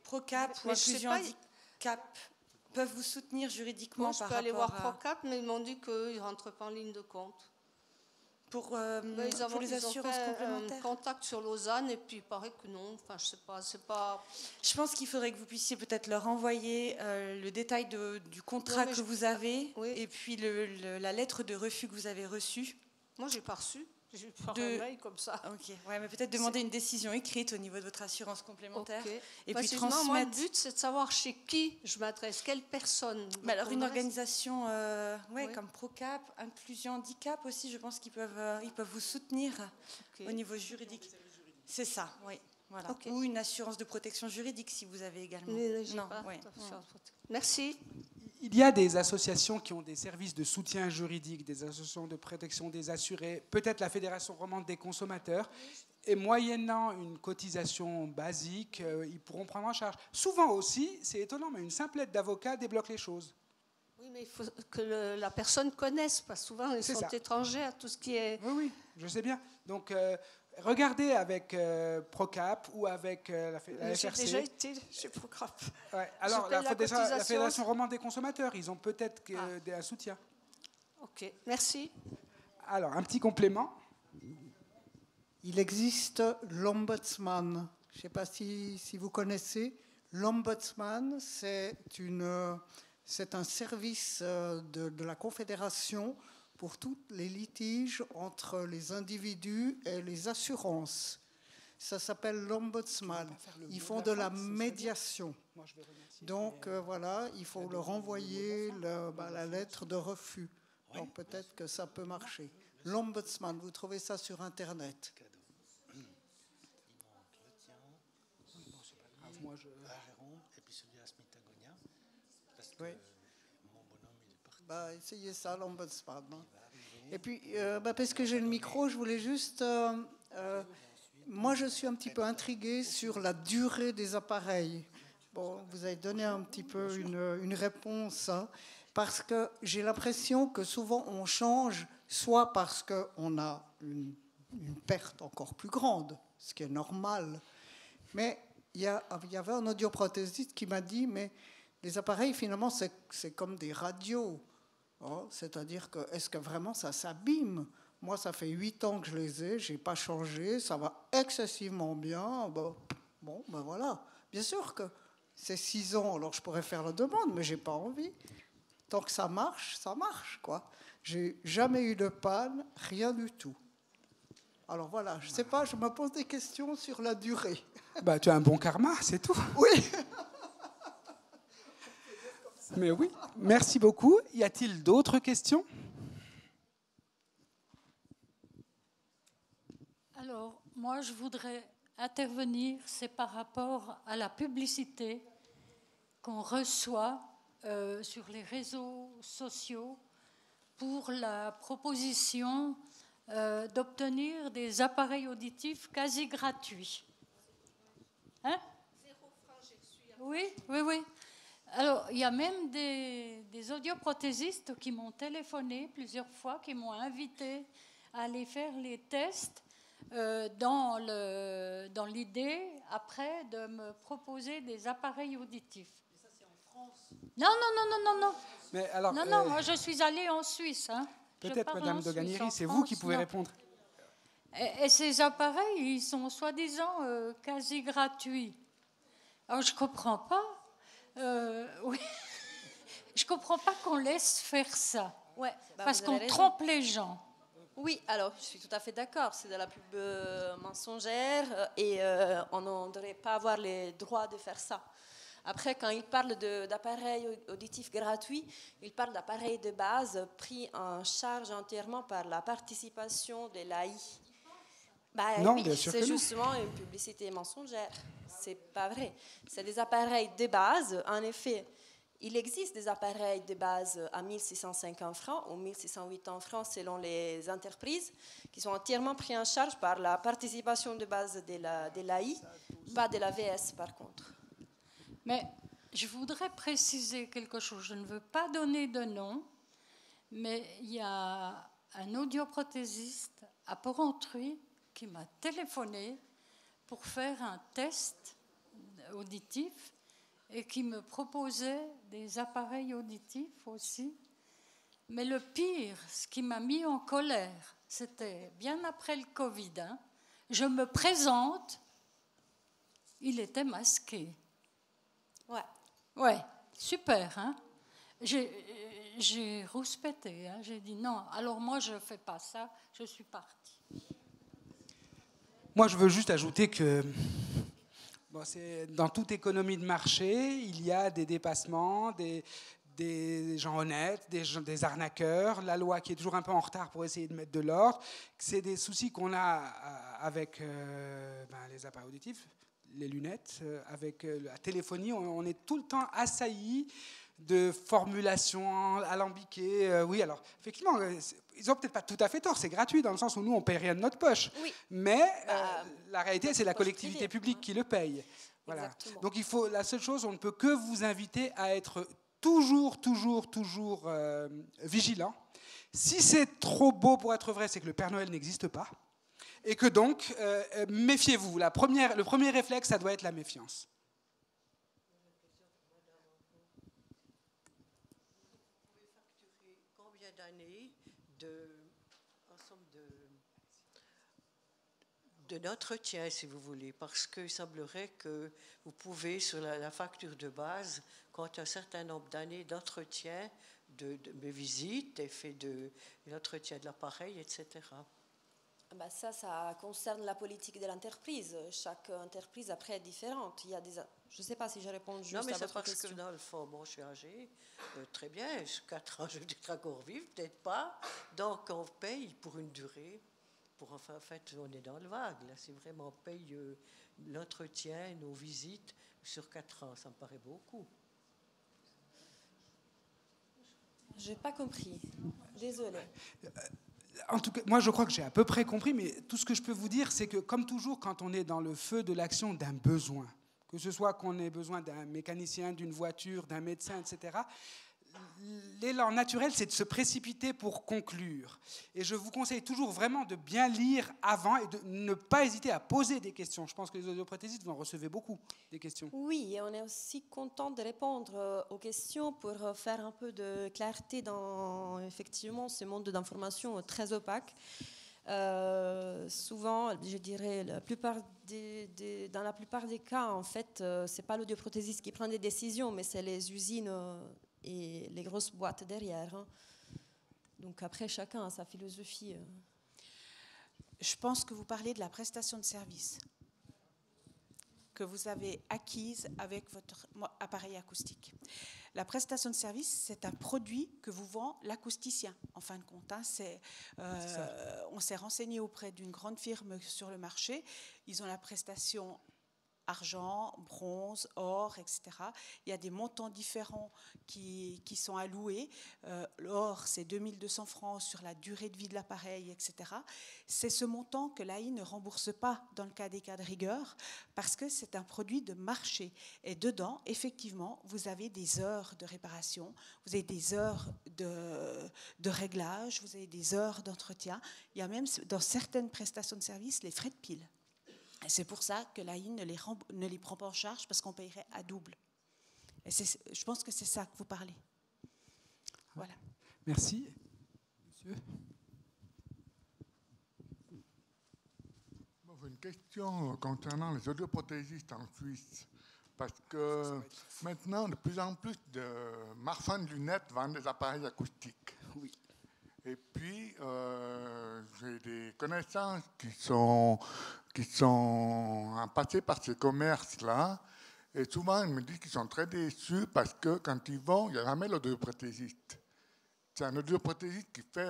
Procap ou Inclusion Handicap peuvent vous soutenir juridiquement. Moi, je peux aller voir Procap, mais ils m'ont dit qu'ils ne rentrent pas en ligne de compte. Pour les assurances complémentaires. Contact sur Lausanne et puis il paraît que non. Enfin, je sais pas, c'est pas. Je pense qu'il faudrait que vous puissiez peut-être leur envoyer le détail du contrat que vous avez et puis la lettre de refus que vous avez reçue. Moi, j'ai pas reçu. J'ai fait un mail comme ça. Ok. Ouais, mais peut-être demander une décision écrite au niveau de votre assurance complémentaire et puis transmettre. Moi, le but, c'est de savoir chez qui je m'adresse, quelle personne. Mais alors, une organisation comme Procap, Inclusion Handicap aussi, je pense qu'ils peuvent vous soutenir au niveau juridique. C'est ça, oui. Voilà. Ou une assurance de protection juridique si vous avez également. Non, pas. Merci. Il y a des associations qui ont des services de soutien juridique, des associations de protection des assurés, peut-être la Fédération romande des consommateurs, et moyennant une cotisation basique, ils pourront prendre en charge. Souvent aussi, c'est étonnant, mais une simple aide d'avocat débloque les choses. Oui, mais il faut que la personne connaisse, parce que souvent, ils sont étrangers à tout ce qui est... Oui, je sais bien. Donc, regardez avec Procap ou avec la FRC. J'ai déjà été chez Procap. Ouais. Alors, la Fédération romande des consommateurs, ils ont peut-être un soutien. Ok, merci. Alors, un petit complément. Il existe l'Ombudsman. Je ne sais pas si vous connaissez. L'Ombudsman, c'est un service de la Confédération pour tous les litiges entre les individus et les assurances. Ça s'appelle l'Ombudsman. Ils font de la médiation. Donc voilà, il faut leur envoyer la lettre de refus. Donc peut-être que ça peut marcher. L'Ombudsman, vous trouvez ça sur Internet. Et puis celui à Smith-Agonia. Oui. Essayez ça, l'Ombudsman. Et puis, parce que j'ai le micro, je voulais juste... moi, je suis un petit peu intriguée sur la durée des appareils. Bon, vous avez donné un petit peu une réponse, hein, parce que j'ai l'impression que souvent on change, soit parce qu'on a une perte encore plus grande, ce qui est normal, mais il y avait un audioprothésiste qui m'a dit, mais les appareils, finalement, c'est comme des radios. Oh, c'est-à-dire que, est-ce que vraiment ça s'abîme? Moi, ça fait 8 ans que je les ai, je n'ai pas changé, ça va excessivement bien. Ben voilà. Bien sûr que c'est 6 ans, alors je pourrais faire la demande, mais je n'ai pas envie. Tant que ça marche, quoi. J'ai jamais eu de panne, rien du tout. Alors voilà, je ne sais pas, je me pose des questions sur la durée. Tu as un bon karma, c'est tout. Oui. Mais oui, merci beaucoup. Y a-t-il d'autres questions? Alors, moi, je voudrais intervenir, c'est par rapport à la publicité qu'on reçoit sur les réseaux sociaux pour la proposition d'obtenir des appareils auditifs quasi gratuits. Hein? Oui. Alors, il y a même des des audioprothésistes qui m'ont téléphoné plusieurs fois, qui m'ont invité à aller faire les tests dans l'idée, après, de me proposer des appareils auditifs. Mais ça, c'est en France. Non. Mais alors, non, moi je suis allée en Suisse. Hein. Peut-être, Madame Doganieri, c'est vous qui pouvez répondre. Et ces appareils, ils sont soi-disant quasi gratuits. Alors je ne comprends pas. Oui. Je ne comprends pas qu'on laisse faire ça. Ouais, parce qu'on trompe les gens. Oui, alors je suis tout à fait d'accord. C'est de la pub mensongère et on ne devrait pas avoir les droits de faire ça. Après, quand il parle d'appareils auditifs gratuits, il parle d'appareils de base pris en charge entièrement par la participation de l'AI. Non, oui, bien sûr c'est que non. justement une publicité mensongère. C'est pas vrai. C'est des appareils de base. En effet, il existe des appareils de base à 1650 francs ou 1680 francs selon les entreprises qui sont entièrement pris en charge par la participation de base de l'AI, pas de la VS par contre. Mais je voudrais préciser quelque chose. Je ne veux pas donner de nom, mais il y a un audioprothésiste à Porrentruy qui m'a téléphoné pour faire un test auditif et qui me proposait des appareils auditifs aussi. Mais le pire, ce qui m'a mis en colère, c'était bien après le Covid. Hein, je me présente, il était masqué. Ouais, super. Hein, j'ai rouspété. Hein, j'ai dit non, alors moi je ne fais pas ça, je suis partie. Moi, je veux juste ajouter que dans toute économie de marché, il y a des dépassements, des gens honnêtes, des arnaqueurs, la loi qui est toujours un peu en retard pour essayer de mettre de l'ordre. C'est des soucis qu'on a avec les appareils auditifs, les lunettes, avec la téléphonie. On est tout le temps assaillis de formulations alambiquées. Oui, alors, effectivement, ils n'ont peut-être pas tout à fait tort, c'est gratuit dans le sens où nous, on ne paye rien de notre poche. Oui. Mais la réalité, c'est la collectivité publique qui le paye. Voilà. Donc, la seule chose, on ne peut que vous inviter à être toujours vigilant. Si c'est trop beau pour être vrai, c'est que le Père Noël n'existe pas. Et que donc, méfiez-vous. Le premier réflexe, ça doit être la méfiance. D'années d'entretien, si vous voulez, parce qu'il semblerait que vous pouvez, sur la facture de base, compter un certain nombre d'années d'entretien, de visites, effet de l'entretien de l'appareil, etc. Ça concerne la politique de l'entreprise. Chaque entreprise, après, est différente. Il y a je ne sais pas si je réponds juste à votre question. Non, mais c'est parce que dans le fond, bon, je suis âgée, très bien, 4 ans, je vais être encore vive, peut-être pas. Donc, on paye pour une durée. En fait, on est dans le vague. Là, c'est vraiment, on paye l'entretien, nos visites sur 4 ans. Ça me paraît beaucoup. Je n'ai pas compris. Désolée. En tout cas, moi, je crois que j'ai à peu près compris, mais tout ce que je peux vous dire, c'est que, comme toujours, quand on est dans le feu de l'action d'un besoin, que ce soit qu'on ait besoin d'un mécanicien, d'une voiture, d'un médecin, etc., l'élan naturel, c'est de se précipiter pour conclure. Et je vous conseille toujours vraiment de bien lire avant et de ne pas hésiter à poser des questions. Je pense que les audioprothésistes, vous en recevez beaucoup, des questions. Oui, et on est aussi content de répondre aux questions pour faire un peu de clarté dans, effectivement, ce monde d'information très opaque. Souvent, je dirais, dans la plupart des cas, en fait, ce n'est pas l'audioprothésiste qui prend des décisions, mais c'est les usines et les grosses boîtes derrière. Hein. Donc après, chacun a sa philosophie. Je pense que vous parlez de la prestation de service que vous avez acquise avec votre appareil acoustique. La prestation de service, c'est un produit que vous vend l'acousticien. En fin de compte, hein, on s'est renseigné auprès d'une grande firme sur le marché. Ils ont la prestation argent, bronze, or, etc. Il y a des montants différents qui sont alloués. L'or, c'est 2200 francs sur la durée de vie de l'appareil, etc. C'est ce montant que l'AI ne rembourse pas dans le cas des cas de rigueur parce que c'est un produit de marché. Et dedans, effectivement, vous avez des heures de réparation, vous avez des heures de réglage, vous avez des heures d'entretien. Il y a même dans certaines prestations de services les frais de pile. Et c'est pour ça que l'AI ne les prend pas en charge parce qu'on paierait à double. Et je pense que c'est ça que vous parlez. Voilà. Merci. Monsieur. Bon, j'ai une question concernant les audioprothésistes en Suisse. Parce que maintenant, de plus en plus de marchands de lunettes vendent des appareils acoustiques. Oui. Et puis, j'ai des connaissances qui sont passées par ces commerces-là. Et souvent, ils me disent qu'ils sont très déçus parce que quand ils vont, il n'y a jamais l'audioprothésiste. C'est un audioprothésiste qui fait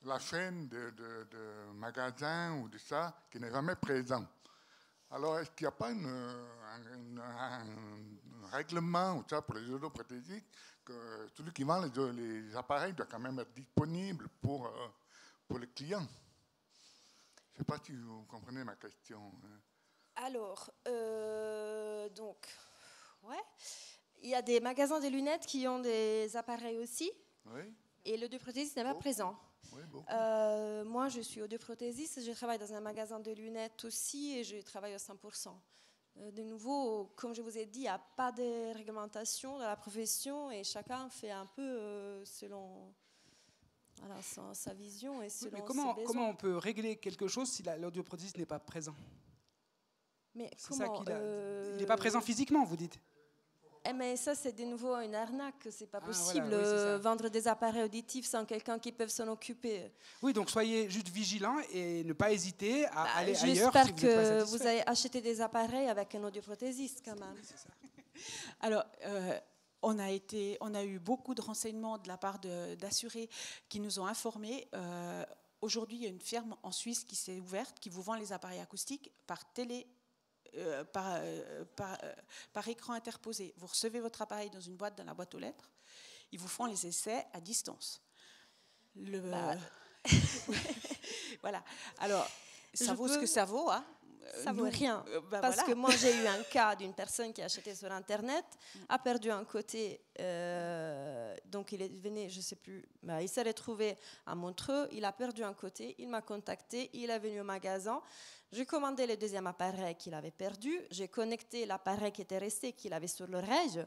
la chaîne de magasins ou de ça, qui n'est jamais présent. Alors, est-ce qu'il n'y a pas un règlement ou ça pour les audioprothésistes que celui qui vend les appareils doit quand même être disponible pour les clients? Je ne sais pas si vous comprenez ma question. Alors, donc, ouais, il y a des magasins de lunettes qui ont des appareils aussi, oui. Et l'audioprothésiste n'est pas présent. Oui, moi, je suis audioprothésiste, je travaille dans un magasin de lunettes aussi et je travaille à 100%. De nouveau, comme je vous ai dit, il n'y a pas de réglementation dans la profession et chacun fait un peu selon sa vision et selon ses besoins. Comment on peut régler quelque chose si l'audioprothésiste n'est pas présent? Mais c'est comment, ça il n'est pas présent physiquement, vous dites? Mais ça, c'est de nouveau une arnaque. C'est pas possible voilà, oui, vendre des appareils auditifs sans quelqu'un qui peut s'en occuper. Oui, donc soyez juste vigilants et ne pas hésiter à aller ailleurs. J'espère si vous que n'êtes pas vous satisfait. avez acheté des appareils avec un audioprothésiste quand même. C'est ça. Alors, on a eu beaucoup de renseignements de la part d'assurés qui nous ont informés. Aujourd'hui, il y a une firme en Suisse qui s'est ouverte, qui vous vend les appareils acoustiques par écran interposé. Vous recevez votre appareil dans une boîte, dans la boîte aux lettres. Ils vous font les essais à distance. Voilà. Alors, ça vaut ce que ça vaut. Hein. Ça vaut rien. Parce que moi, j'ai eu un cas d'une personne qui a acheté sur Internet, a perdu un côté. Donc, il est venu, je ne sais plus, il s'est retrouvé à Montreux, il a perdu un côté, il m'a contacté, il est venu au magasin. J'ai commandé le deuxième appareil qu'il avait perdu, j'ai connecté l'appareil qui était resté, qu'il avait sur l'oreille.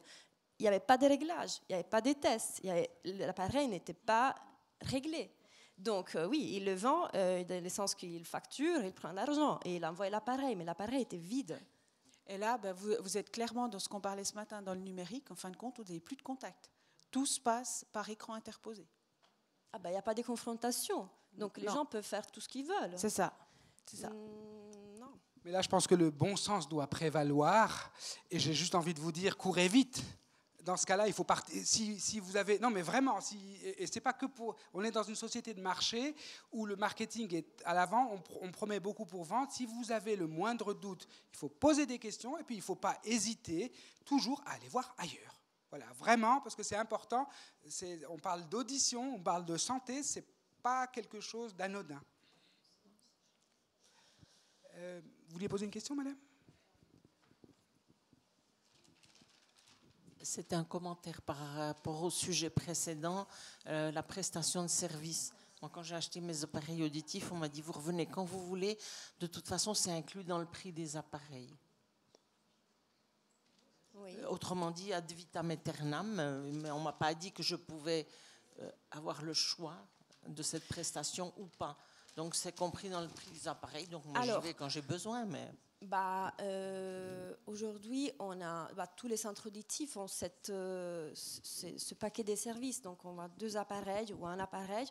Il n'y avait pas de réglage, il n'y avait pas de tests, l'appareil n'était pas réglé. Donc oui, il le vend, dans le sens qu'il facture, il prend l'argent et il envoie l'appareil, mais l'appareil était vide. Et là, vous êtes clairement dans ce qu'on parlait ce matin dans le numérique, en fin de compte, vous n'avez plus de contact. Tout se passe par écran interposé. Il n'y a pas de confrontation, donc les gens peuvent faire tout ce qu'ils veulent. C'est ça. C'est ça. Non. Mais là, je pense que le bon sens doit prévaloir et j'ai juste envie de vous dire, courez vite. Dans ce cas-là, il faut partir. Si vous avez, non, mais vraiment, et c'est pas que pour. On est dans une société de marché où le marketing est à l'avant. On promet beaucoup pour vendre. Si vous avez le moindre doute, il faut poser des questions et puis il ne faut pas hésiter toujours à aller voir ailleurs. Voilà, vraiment, parce que c'est important. On parle d'audition, on parle de santé. C'est pas quelque chose d'anodin. Vous vouliez poser une question, madame? C'était un commentaire par rapport au sujet précédent, la prestation de service. Moi, quand j'ai acheté mes appareils auditifs, on m'a dit, vous revenez quand vous voulez. De toute façon, c'est inclus dans le prix des appareils. Oui. Autrement dit, ad vitam aeternam, mais on ne m'a pas dit que je pouvais avoir le choix de cette prestation ou pas. Donc, c'est compris dans le prix des appareils. Donc, moi, j'y vais quand j'ai besoin, mais... Aujourd'hui, on a tous les centres auditifs ont ce paquet des services. Donc, on a 2 appareils ou un appareil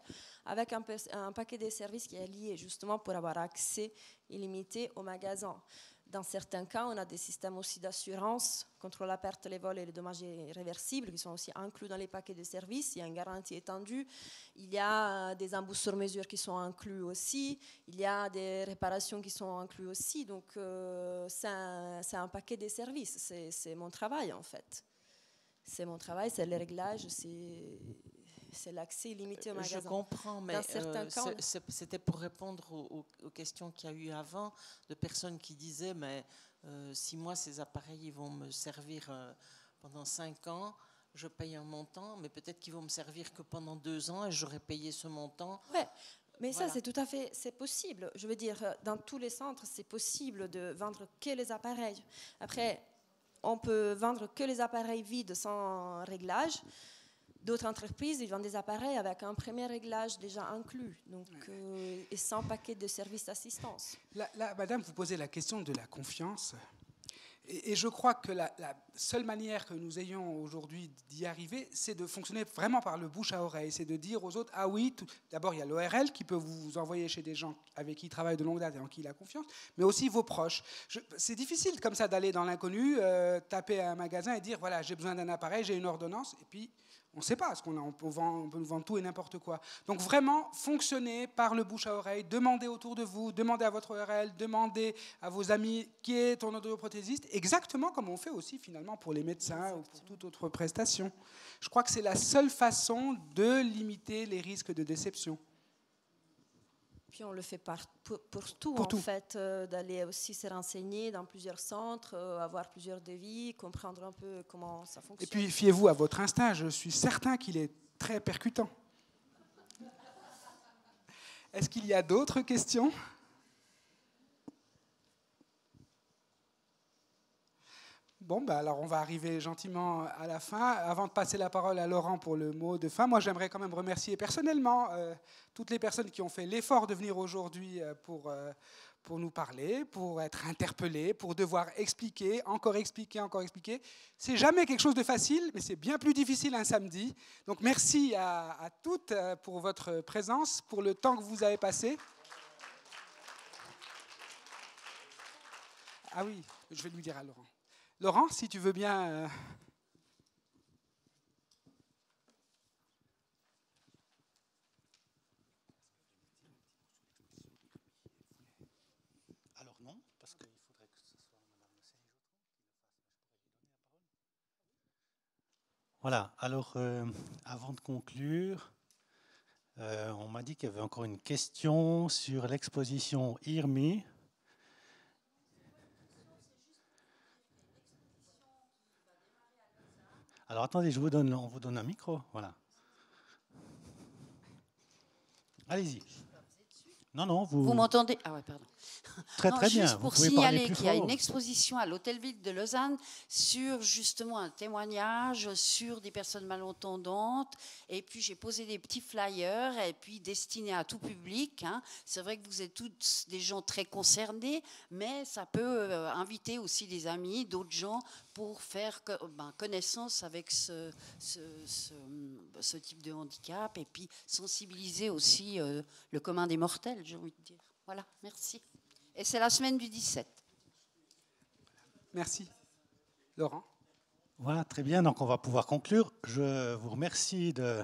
avec un paquet des services qui est lié justement pour avoir accès illimité au magasin. Dans certains cas, on a des systèmes aussi d'assurance contre la perte, les vols et les dommages irréversibles qui sont aussi inclus dans les paquets de services. Il y a une garantie étendue. Il y a des embouts sur mesure qui sont inclus aussi. Il y a des réparations qui sont inclus aussi. Donc, c'est un paquet de services. C'est mon travail, en fait. C'est mon travail, c'est les réglages, c'est l'accès illimité au magasin. Je comprends, mais c'était pour répondre aux questions qu'il y a eu avant, de personnes qui disaient, mais si moi, ces appareils ils vont me servir pendant 5 ans, je paye un montant, mais peut-être qu'ils vont me servir que pendant 2 ans et j'aurais payé ce montant. Ouais. Mais voilà. Ça, c'est tout à fait, c'est possible. Je veux dire, dans tous les centres, c'est possible de vendre que les appareils. Après, on peut vendre que les appareils vides sans réglage. D'autres entreprises, ils vendent des appareils avec un premier réglage déjà inclus, donc, et sans paquet de services d'assistance. Là, madame, vous posez la question de la confiance. Et je crois que la seule manière que nous ayons aujourd'hui d'y arriver, c'est de fonctionner vraiment par le bouche à oreille. C'est de dire aux autres, ah oui, d'abord il y a l'ORL qui peut vous envoyer chez des gens avec qui il travaille de longue date et en qui il a confiance, mais aussi vos proches. C'est difficile comme ça d'aller dans l'inconnu, taper à un magasin et dire, voilà, j'ai besoin d'un appareil, j'ai une ordonnance, et puis on ne sait pas, parce on peut nous vendre tout et n'importe quoi. Donc vraiment, fonctionnez par le bouche à oreille, demandez autour de vous, demandez à votre ORL, demandez à vos amis qui est ton audioprothésiste, exactement comme on fait aussi finalement pour les médecins ou pour toute autre prestation. Je crois que c'est la seule façon de limiter les risques de déception. Puis on le fait pour tout, en fait, d'aller aussi se renseigner dans plusieurs centres, avoir plusieurs devis, comprendre un peu comment ça fonctionne. Et puis fiez-vous à votre instinct, je suis certain qu'il est très percutant. Est-ce qu'il y a d'autres questions ? Bon, alors on va arriver gentiment à la fin. Avant de passer la parole à Laurent pour le mot de fin, moi j'aimerais quand même remercier personnellement toutes les personnes qui ont fait l'effort de venir aujourd'hui pour nous parler, pour être interpellées, pour devoir expliquer, encore expliquer, encore expliquer. C'est jamais quelque chose de facile, mais c'est bien plus difficile un samedi. Donc merci à toutes pour votre présence, pour le temps que vous avez passé. Ah oui, je vais lui dire à Laurent. Laurent, si tu veux bien... Alors non, parce qu'il faudrait que ce soit Madame Le Sénéjotron qui le fasse. Je pourrais lui donner la parole. Voilà, alors avant de conclure, on m'a dit qu'il y avait encore une question sur l'exposition IRMI. Alors attendez, on vous donne un micro, voilà. Allez-y. Non, vous m'entendez? Ah ouais, pardon. Très bien. Juste pour signaler qu'il y a une exposition à l'Hôtel-Ville de Lausanne sur justement un témoignage sur des personnes malentendantes. Et puis j'ai posé des petits flyers et puis destinés à tout public. Hein. C'est vrai que vous êtes tous des gens très concernés, mais ça peut inviter aussi des amis, d'autres gens pour faire connaissance avec ce type de handicap et puis sensibiliser aussi le commun des mortels, j'ai envie de dire. Voilà, merci. Et c'est la semaine du 17. Merci. Laurent ? Voilà, très bien. Donc, on va pouvoir conclure. Je vous remercie de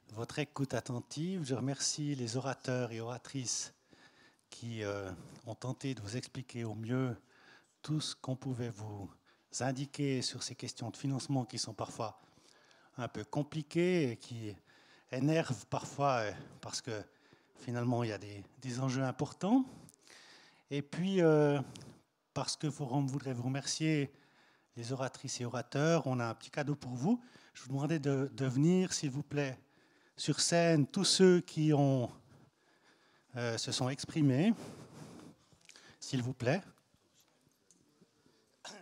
votre écoute attentive. Je remercie les orateurs et oratrices qui ont tenté de vous expliquer au mieux tout ce qu'on pouvait vous indiquer sur ces questions de financement qui sont parfois un peu compliquées et qui énervent parfois parce que finalement, il y a des enjeux importants. Et puis, parce que Forum voudrait vous remercier, les oratrices et orateurs, on a un petit cadeau pour vous. Je vous demandais de venir, s'il vous plaît, sur scène, tous ceux qui se sont exprimés, s'il vous plaît. Je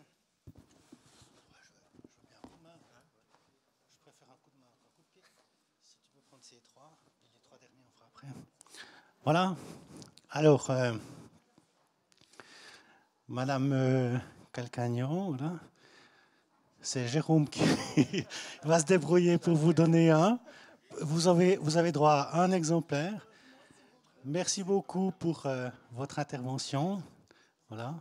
préfère un coup de main qu'un coup de pied. Si tu peux prendre ces trois, les trois derniers, on fera après. Voilà. Alors, Madame Calcagno, voilà. C'est Jérôme qui va se débrouiller pour vous donner un. Vous avez droit à un exemplaire. Merci beaucoup pour votre intervention. Voilà.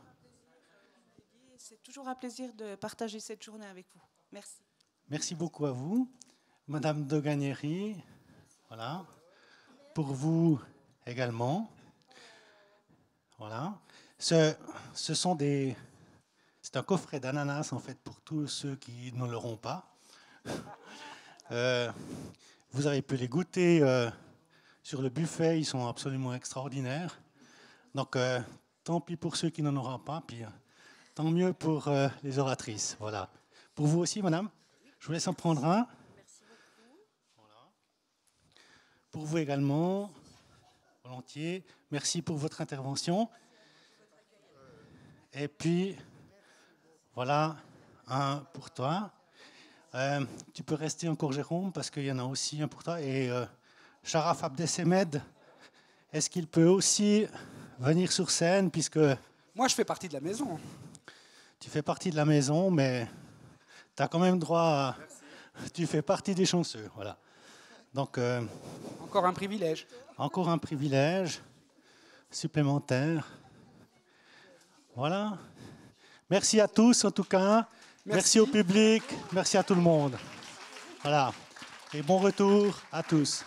C'est toujours un plaisir de partager cette journée avec vous. Merci. Merci beaucoup à vous. Madame de Gagnery, voilà. Pour vous également. Voilà. C'est un coffret d'ananas, en fait, pour tous ceux qui ne l'auront pas. Vous avez pu les goûter sur le buffet, ils sont absolument extraordinaires. Donc, tant pis pour ceux qui n'en auront pas, puis tant mieux pour les oratrices. Voilà. Pour vous aussi, madame, je vous laisse en prendre un. Merci beaucoup. Voilà. Pour vous également, volontiers. Merci pour votre intervention. Et puis, voilà, un pour toi. Tu peux rester encore, Jérôme, parce qu'il y en a aussi un pour toi. Et Sharaf Abdesemed, est-ce qu'il peut aussi venir sur scène, puisque... Moi, je fais partie de la maison. Tu fais partie de la maison, mais tu as quand même droit à... Tu fais partie des chanceux, voilà. Donc, encore un privilège. Encore un privilège supplémentaire. Voilà. Merci à tous, en tout cas. Merci au public. Merci à tout le monde. Voilà. Et bon retour à tous.